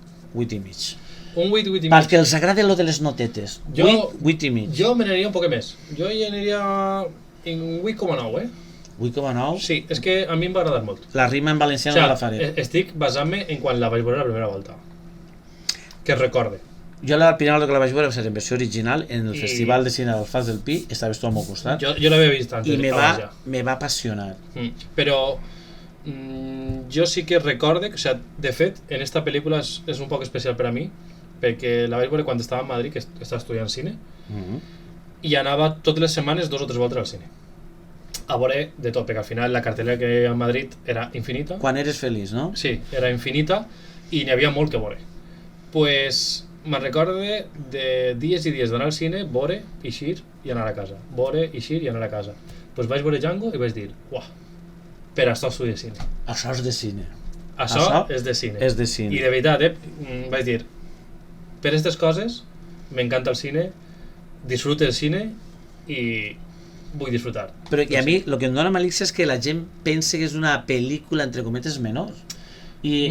i mig. Un 8 i mig. Perquè els agrada lo de les notetes. 8 i mig. Jo me n'aniria un poc més. Jo hi aniria en 8,9, 8,9? Sí, és que a mi em va agradar molt. La rima en valencià no la faré. Estic basant-me en quan la vaig veure la primera volta. Que recorde. Jo la primera volta que la vaig veure va ser en versió original en el Festival de Cine del Fals del Pi, estaves tu al meu costat. Jo l'havia vist antes. I me va apassionar. Però jo sí que recorde, o sea, de fet, en esta pel·lícula és un poc especial per a mi, perquè la vaig veure quan estava a Madrid, que estava estudiant cine, i anava totes les setmanes 2 o 3 voltes al cine. A veure de tot, perquè al final la cartellera que hi havia a Madrid era infinita. Quan eres feliç, no? Sí, era infinita i n'hi havia molt que veure. Pues me'n recorde de dies i dies d'anar al cine, veure, eixir i anar a casa. Veure, eixir i anar a casa. Pues vaig veure Django i vaig dir, uah, per això estudi de cine. Això és de cine. Això és de cine. És de cine. I de veritat, vaig dir, per aquestes coses m'encanta el cine, disfrute el cine i vull disfrutar. Però i a mi el que em dóna malícia és que la gent pensa que és una pel·lícula entre cometes menor. I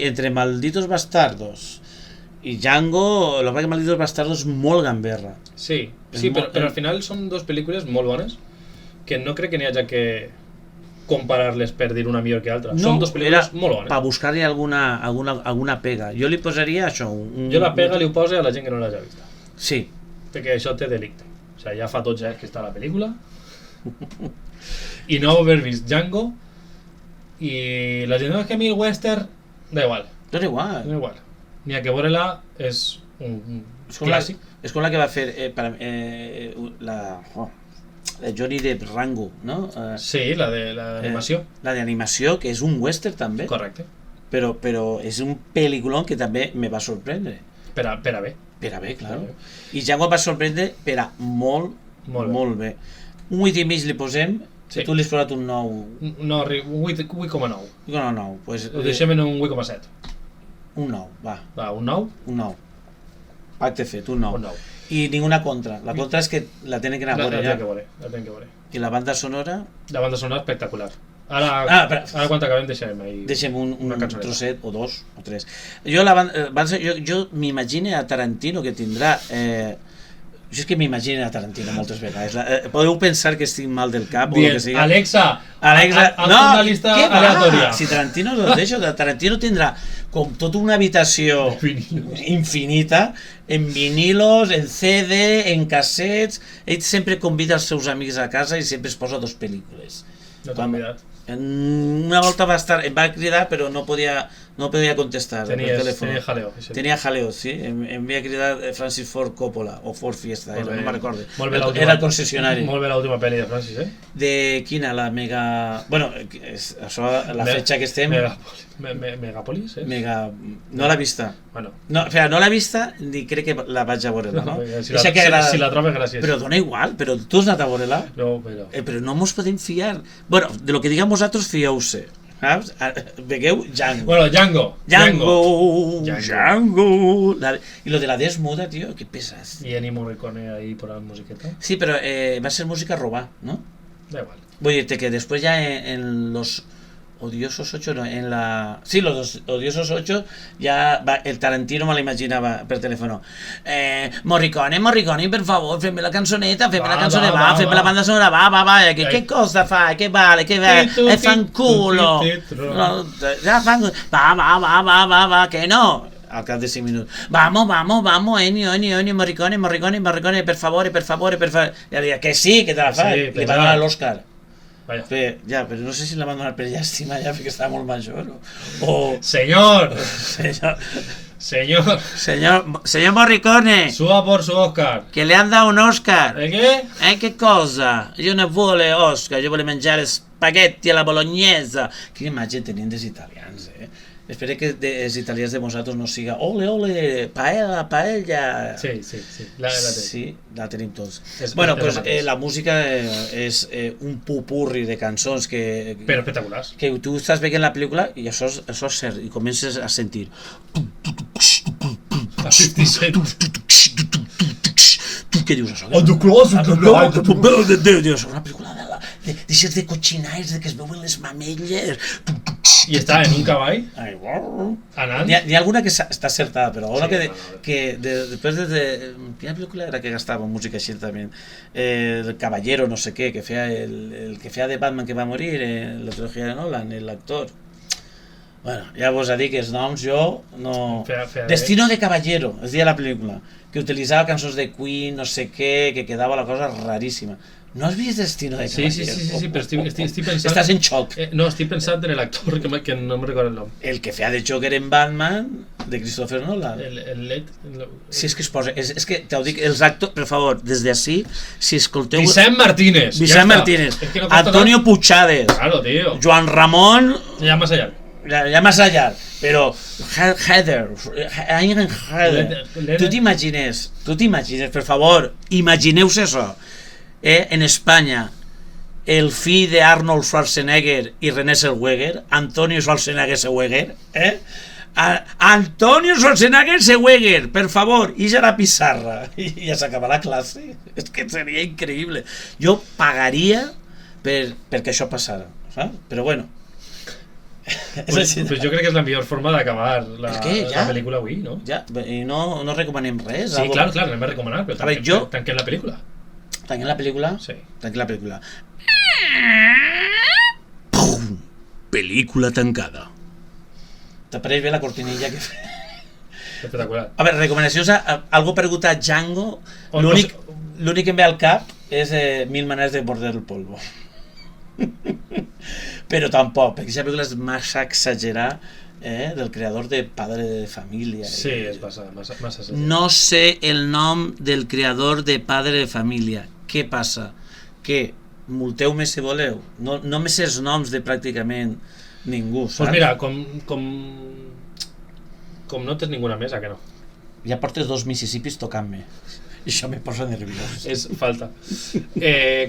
entre Malditos Bastardos i Django, la verdad que Malditos Bastardos és molt gamberra. Sí, però al final són dues pel·lícules molt bones que no crec que n'hi hagi que comparar-les per dir una millor que altra. No, són dues pel·lícules molt bones. Per buscar-hi alguna pega. Jo li posaria això. Jo la pega li ho poso a la gent que no l'hagi vista. Sí. Perquè això té delicte. O sigui, ja fa 12 anys que està la pel·lícula i no haver vist Django i la gent que a mi el western da igual. Dona igual. Ni a que veure-la és un clàssic. És com la que va fer la Johnny Depp, Rango, no? Sí, la de l'animació. La d'animació, que és un western també. Correcte. Però és un pel·lículon que també me va sorprendre. Per a bé. Per a bé, clar. I Django va sorprendre per a molt bé. Un 8 i mig li posem, sí. Tu li has posat un 9. No, 8,9. No, pues... Ho deixem en un 8,7. Un 9, va. Va, un 9? Un 9. Pacte fet, un 9. I ninguna contra. La contra és que la tenen que anar a veure ja. La tenen que veure. I la banda sonora? La banda sonora espectacular. Ara quan acabem deixem un trosset o 2 o 3. Jo m'imagino a Tarantino que tindrà jo és que m'imagino a Tarantino moltes vegades. Podeu pensar que estic mal del cap o el que sigui. Alexa, una lista aleatòria. Si Tarantino no deixo, Tarantino tindrà com tota una habitació infinita en vinilos, en CD, en cassets. Ell sempre convida els seus amics a casa i sempre es posa 2 pel·lícules. No t'ho he mirat. Una volta em va cridar però no podia contestar per telèfon. Tenia jaleo. Tenia jaleo, sí. Em havia cridat Francis Ford Coppola o Ford Fiesta, no me'n recordo. Era el concessionari. Molt bé l'última pel·li de Francis, De quina? La mega... Bueno, això, la fetxa que estem... Megapolis, No l'ha vista. No l'ha vista ni crec que la vaig a veure-la, no? Si la trobes, gràcies. Però dona igual, però tu has anat a veure-la? No, però no mos podem fiar. Bueno, de lo que diguem vosaltres, fieu-se. Saps? Vegueu Django. Bueno, Django. Django. Y lo de la desmuda, tío, qué pesas. Y Ennio Morricone ahí por la musiqueta. Sí, pero va a ser música robada, ¿no? Da igual. Voy a decirte que después ya en los Odiosos 8, no, en la... Sí, los Odiosos 8, ya va, el Tarantino me lo imaginaba per teléfono. Morricone, per favor, femme la canzoneta, femme la canzone, va, femme la banda sonora, va, che cosa fai, che vale, e fanculo. Ya fanculo. Va, que no. Al cap de 5 minutos. Vamos, Ennio, Morricone, per favore. I ara deia que sí, que te la fa. Sí, Li va donar l'Òscar. Vaya. Però no sé si la van donar per llàstima ja perquè estava molt major o... Señor Morricone, suba por su Oscar. que le han dado un Oscar. ¿Qué? Che cosa? Io non vuole Oscar, io voglio mangiare spaghetti alla bolognese. Quina imatge tenien dels italians, Espero que els italians de vosaltres no siga ole, paella. Sí. La tenim. Sí, la tenim tots. Bueno, Pues la música és un pupurri de cançons que... Però espectaculars. Que tu estàs veient la pel·lícula i això és cert, i comences a sentir... A 50 Cent. Què dius això? Dius, una pel·lícula d'aixes de cotxinaires, de que es veuen les mamelles... I està en un cavall, anant. N'hi ha alguna que està acertada, però alguna que després de... Quina pel·lícula era que gastava música així també? El Caballero, no sé què, que feia el que feia de Batman que va morir en la trilogia de Nolan, l'actor. Bueno, ja vos dic que els noms jo no... Destino de Caballero, es deia la pel·lícula, que utilitzava cançons de Queen, no sé què, que quedava la cosa raríssima. No has vist Destino de Caballero? Sí, però estic pensant... Estàs en xoc. No, estic pensant en l'actor que no em recordo el nom. El que feia de Joker en Batman, de Christopher Nolan. Si és que es posa... És que t'ho dic, els actors... Per favor, des d'ací, si escolteu... Vicent Martínez. Antonio Puigades. Claro, tío. Joan Ramon... Ja més allà. Ja més allà. Però... Heather. Tu t'imagines, per favor, imagineu-se això. En Espanya, el fill d'Arnold Schwarzenegger i René Zellweger, Antonio Schwarzenegger, Antonio Schwarzenegger, per favor, ix a la pissarra i ja s'acaba la classe. És que seria increïble. Jo pagaria perquè això passara, saps? Però bueno. Pues jo crec que és la millor forma d'acabar la pel·lícula avui, no? Ja, i no recomanem res? Sí, clar, anem a recomanar, però tanquem la pel·lícula. Tanquem la pel·lícula? Sí. Tanquem la pel·lícula. Pum! Pel·lícula tancada. T'apareix bé la cortinilla que fa? Espectacular. A veure, recomanacions, algo pregut a Django, l'únic que em ve al cap és 1000 maneres de morder el polvo. Però tampoc, perquè aquesta pel·lícula és massa exagerar, del creador de Padre de Familia. Sí, és massa exagerat. No sé el nom del creador de Padre de Familia. Què passa? Que multeu-me si voleu. No me sé els noms de pràcticament ningú, saps? Pues mira, com no tens ninguna mesa, que no. Ja portes 2 Mississippis tocant-me. I això me posa nerviós. És falta.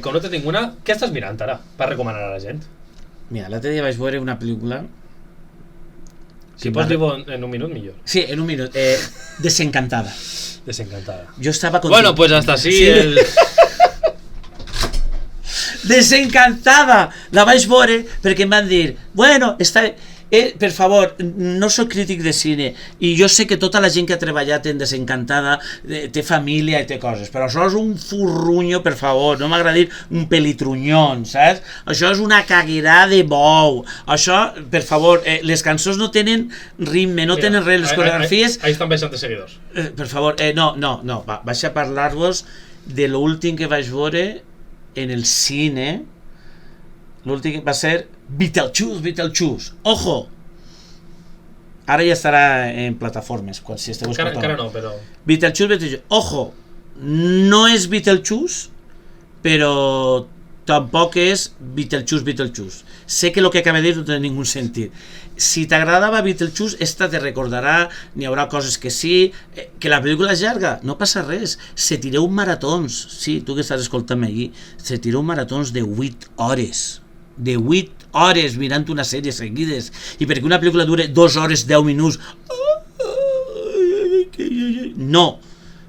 Com no tens ninguna, què estàs mirant ara per recomanar a la gent? Mira, l'altre dia vaig veure una pel·lícula... Si pots dir-ho en un minut, millor. Sí, en un minut. Desencantada. Desencantada. Jo estava contigo. Bueno, pues hasta así el... Desencantada! La vaig veure perquè em van dir, bueno, està... per favor, no soc crític de cine i jo sé que tota la gent que ha treballat en Desencantada té família i té coses, però això és un furrunyo, per favor, no m'agrada dir un pelitrunyon, saps? Això és una caguera de bou. Això, per favor, les cançons no tenen ritme, no tenen res, les coreografies... Ahí estan baixant de seguidors. Per favor, no, vaig a parlar-vos de l'últim que vaig veure en el cine. L'últim va ser Beetlejuice. Ojo! Ara ja estarà en plataformes, si esteu escoltant. Encara no, però... Beetlejuice. Ojo! No és Beetlejuice, però tampoc és Beetlejuice. Sé que el que acabo de dir no té ningú sentit. Si t'agradava Beetlejuice, esta te recordarà, n'hi haurà coses que sí, que la pel·lícula és llarga, no passa res, se tireu maratons, sí, tu que estàs escoltant-me allí, se tireu maratons de 8 hores, de 8 hores mirant una sèrie seguides i perquè una pel·lícula dure 2 hores 10 minuts no,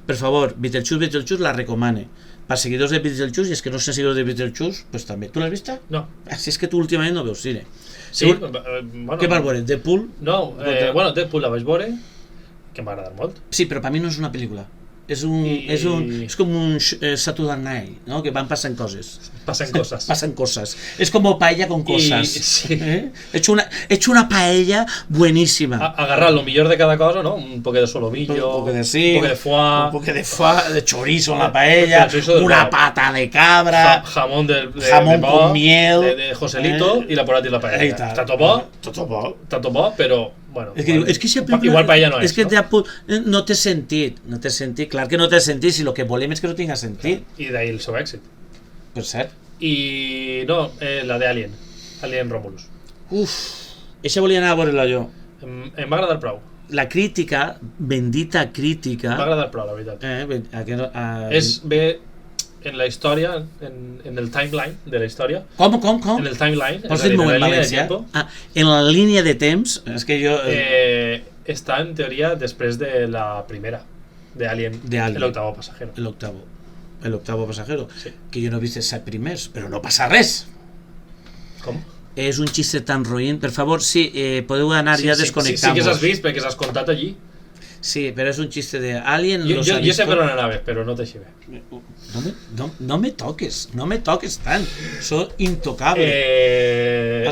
per favor, Beetlejuice la recomane per seguidors de Beetlejuice i els que no són seguidors de Beetlejuice pues també, tu l'has vista? No. Si és que tu últimament no veus cine. Sí, bueno, què vas veure? Deadpool? No, bueno, Deadpool la vaig veure, que m'ha agradat molt. Sí, però per mi no és una pel·lícula. És com un Saturday Night, ¿no? Que van passant coses. Passen coses. Pasan cosas. Es como paella con cosas. Sí. He hecho una paella buenísima. Agarrar lo mejor de cada cosa, ¿no? Un poco de solomillo, un poco de foie, un poco de foie, de chorizo en la paella, una pata de cabra, jamón con miel, de Joselito y la porata y la paella. Está todo bo, pero bueno. Es que igual paella no es que no té sentit, clar que no té sentit, si el que volem és que no tinga sentit. I d'ahir el seu èxit. Per cert. I no, la de Alien Romulus. Eixa volia anar a veure-la jo. Em va agradar prou. La crítica, bendita crítica... M'ha agradat prou, la veritat. És bé en la història, en el timeline de la història. Com? En el timeline. Pots dir-m'ho en valencià? En la línia de temps, és que jo... Està en teoria després de la primera, de Alien. El octavo pasajero. El octavo pasajero, sí. Que jo no he vist els 7 primers, però no passa res. Com? És un xiste tan roïn, per favor, sí, podeu anar ja desconnectant-vos. Sí que s'has vist, perquè s'has contat allí. Sí, però és un xiste de Alien. Jo sé per on anaves, però no t'així bé. No me toques tant, soy intocable.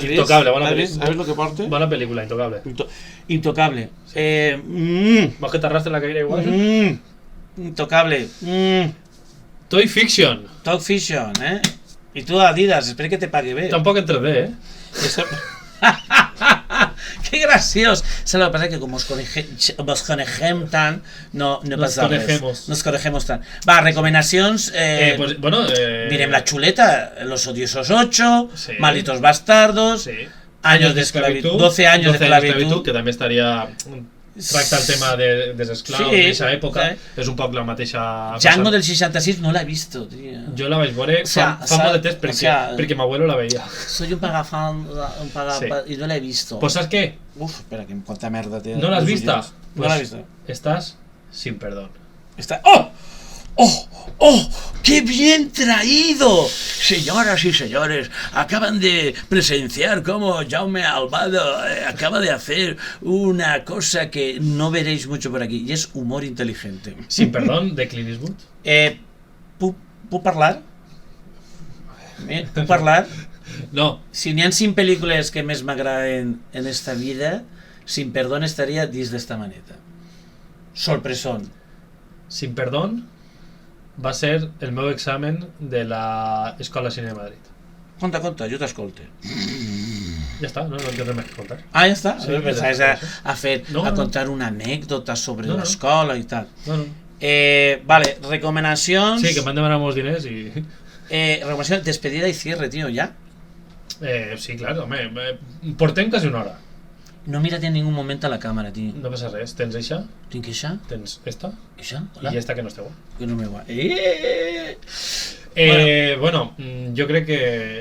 Intocable, bona pel·lícula. ¿Sabes lo que porte? Bona pel·lícula, Intocable. Intocable. ¿Vos que t'arrastres la caire igual? Intocable. Toy Fiction. Toy Fiction, I tu Adidas, espero que te pague bé. Tampoc en 3D, Qué graciós. ¿Sabes lo que pasa? Que como os conegem tant, no passa res. Nos conegemos tant. Va, recomanacions. Pues, bueno, mirem La Chuleta, Los Odiosos 8, sí. Malditos Bastardos, sí. Años de esclavitud, 12 años de esclavitud, que també estaria... Tracta el tema dels esclaus en aquesta època, és un poc la mateixa... Django del 66 no l'he vist, tio. Jo la vaig veure fa molt de temps perquè mi abuelo la veia. Soy un pagafan i no l'he vist. Pues saps què? Espera, que quanta merda té. No l'has vista? No l'he vist. Estàs sin perdón. ¡Oh! ¡Qué bien traído! Señoras y señores, acaban de presenciar cómo Jaume Albado acaba de hacer una cosa que no veréis mucho por aquí, y es humor inteligente. Sin perdón, de Clint Eastwood. ¿Puc parlar? ¿Puc parlar? No. Si n'hi ha 5 pel·lícules que més m'agraden en esta vida, Sin perdón estaria dins d'esta maneta. Sorpresón. Sin perdón va ser el meu examen de l'Escola de Cine de Madrid. Conta, jo t'escolte. Ja està, no té res més que contar. Ja està? Sí, pensaves a contar una anècdota sobre l'escola i tal. No. Vale, recomanacions... Sí, que m'han demanat molts diners i... Recomanacions, despedida i cierre, tío, ¿ya? Sí, claro, home, portem quasi una hora. No mira't en ningún moment a la càmera, tio. No passa res, tens eixa? Tinc eixa? Tens esta? Eixa? Hola? I esta que no és teua. Que no me va. Bueno, jo crec que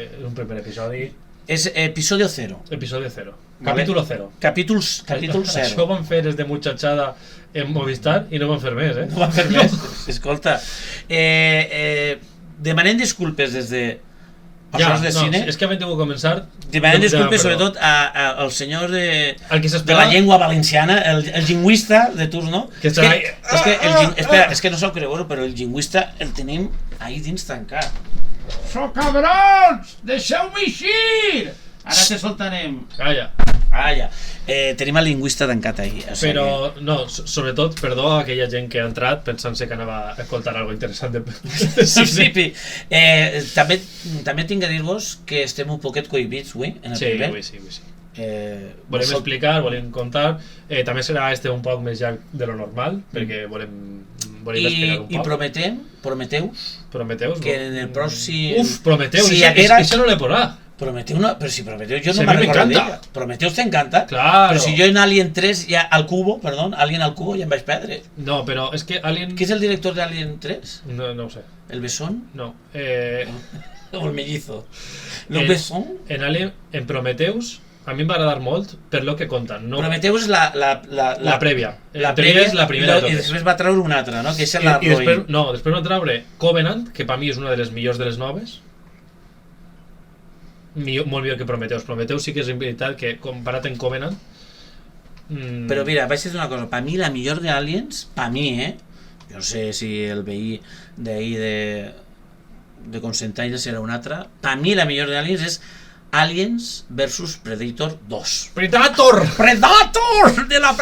és un primer episodi... És episodio 0. Episodio 0. Capítulo 0. Capítol 0. Això ho van fer des de muchachada en Movistar i no van fer més, No van fer més. Escolta, demanem disculpes des de... Ja, no, és que hem tingut que començar... Demanem disculpes sobretot al senyor de la llengua valenciana, el lingüista de turno. Espera, és que no s'ho creu, però el lingüista el tenim ahí dins tancat. ¡So cabrons! ¡Deixeu-me eixir! Ara te soltarem. Calla. Tenim el lingüista tancat ahí. Però, no, sobretot, perdó a aquella gent que ha entrat pensant-se que anava a escoltar algo interessant de cine. També tinc a dir-vos que estem un poquet cohibits avui en el primer. Sí. Volem explicar, volem contar. També serà un poc més llarg de lo normal, perquè volem explicar un poc. I prometeu que en el pròxim... Prometeu, això no l'he posat. Prometeu no, pero si Prometeu yo Si no a me mí me recuerdo encanta. d'ella. Prometeu te encanta. Claro. Pero si yo en Alien 3 ya al cubo, perdón, Alien al cubo ya em vaig perdre. No, pero es que Alien... ¿Qué es el director de Alien 3? No ho sé. ¿El Besón? No. O el mellizo? ¿El en, Besón? en Alien, en Prometheus, a mi em va agradar molt per lo que conten. No, Prometeu és la prèvia. La En teoria prèvia és la primera de i totes. després va treure una altra, no? Que és la I després, Roy. no, després va treure Covenant, que per mi és una de les millors de les noves. Molt millor que Prometheus. Prometheus sí que és veritat que comparat en Covenant... Però mira, vaig dir una cosa, per mi la millor de Aliens, per mi, jo no sé si el veí d'ahir de Constantine serà un altre, per mi la millor de Aliens és Aliens versus Predator 2. Predator! Predator!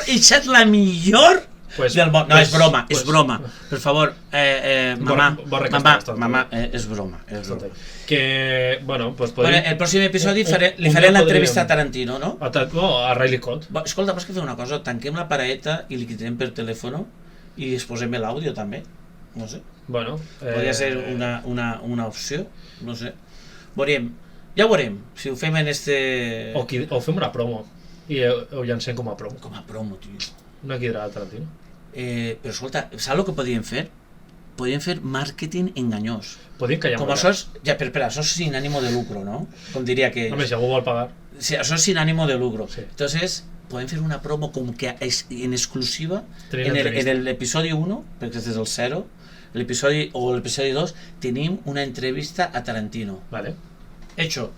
Això és la millor Pues, del món. No, pues, és broma, pues, és broma. Per favor, mamà, mamà, és broma. És broma. Que, bueno, pues Bueno, el pròxim episodi li faré l'entrevista a Tarantino, no? A Riley Scott. Escolta, vols que fem una cosa? Tanquem la paraeta i li quitem per telèfon i es posem l'àudio també. No sé. Bueno, podria ser una opció. No sé. Veurem. Ja ho veurem. Si ho fem en este... O fem una promo i ho llancem com a promo. Com a promo, tio. Una quidra de Tarantino. Però escolta, saps el que podríem fer? Podríem fer màrqueting enganyós. Podríem callar Com això és... Ja, però això és sin ánimo de lucro, ¿no? Com diria que... Home, si algú vol pagar. Sí, això és sin ánimo de lucro. Sí. Entonces, podem fer una promo com que en exclusiva en l'episodi 1, perquè este és el 0, l'episodi 2, tenim una entrevista a Tarantino. Vale. Hecho.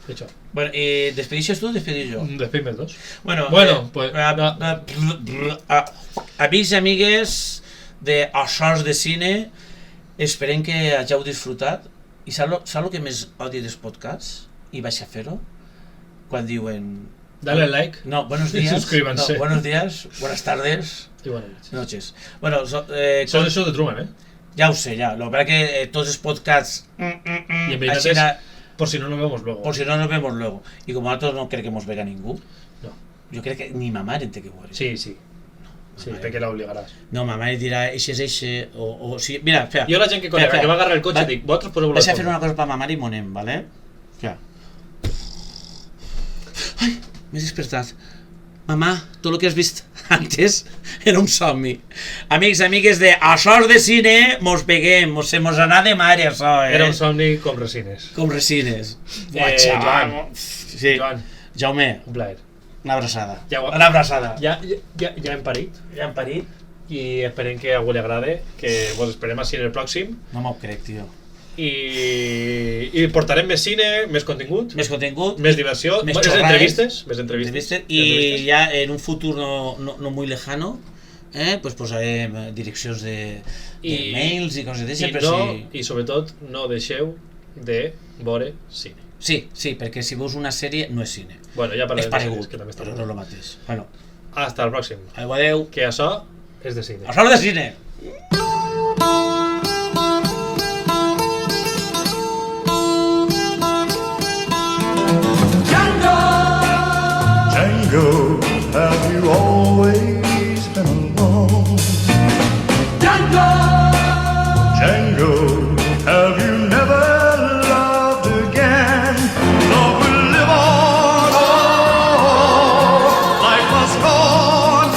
Bueno, ¿despedixes tú o despedir yo? Despedime dos. Bueno, pues... amics i amigues de Açòs de Cine, esperem que hàgiu disfrutat. I saps el que més odi dels podcasts? I vaig a fer-ho? Quan diuen... Dale like. No, buenos días. Suscríbanse. No, buenos días, buenas tardes. Y buenas noches. Bueno, son eso de Truman, ¿eh? Ja ho sé, ja. Lo verdad que tots els podcasts... Y en verdad es por si no nos vemos luego. Por si no nos vemos luego. Y como nosotros no creo que nos vega ningú. No. Jo crec que ni ma mare en té que veure. Sí. Sí, perquè l'obligaràs. No, ma mare dirà, eixe és eixe, o sí, mira, espera. Jo la gent que conec, que va agarrar el cotxe, dic, vosaltres poseu-vos vaig a fer una cosa per ma mare i monem, ¿vale? Espera. Ai, m'he despertat. Mamà, tot el que has vist antes era un somni. Amics, amigues de Açòs de Cine, mos peguem, se mos anà de mare això, Era un somni com resines. Com resines. Joan. Sí. Jaume. Un plaer. Una abraçada. Una abraçada. Ja hem parit. I esperem que a algú li agrade, que vos esperem així en el pròxim. No m'ho crec, tio. I portarem més cine, més contingut. Més diversió. Més entrevistes. I ja en un futur no muy lejano, pues posarem direccions de mails i coses d'això. I sobretot no deixeu de veure cine. Sí, perquè si veus una sèrie no és cine. Bueno, ja parlarem de sèries, que també està però no és el mateix. Bueno. Hasta el pròxim. Adéu. Que això és de cine. Això és de cine. Django, have you always been alone? Django, have you never loved again? Love will live on, life must go on,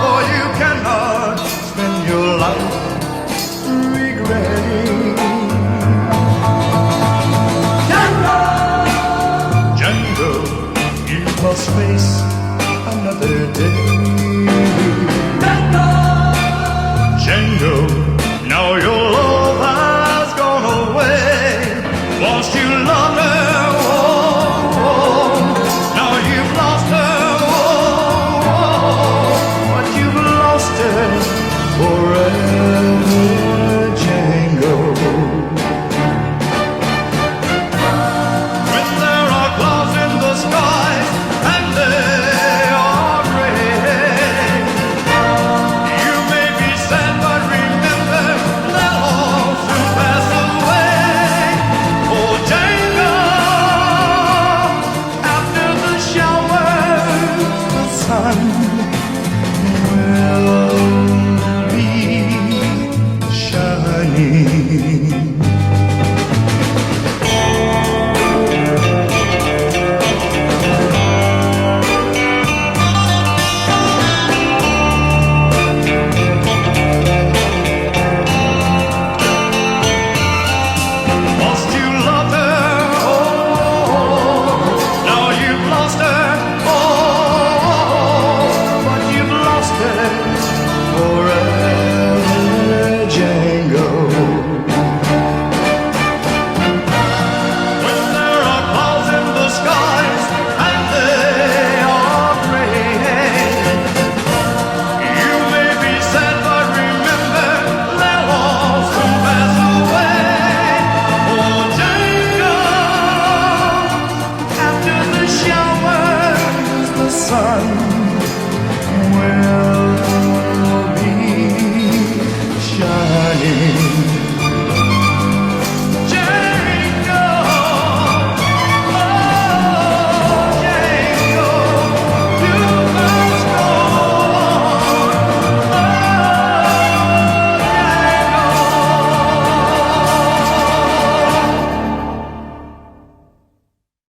for you cannot spend your life regretting. Django, you must face another day. Django, now your love has gone away. Once you loved her, now you've lost her, but you've lost her forever. me.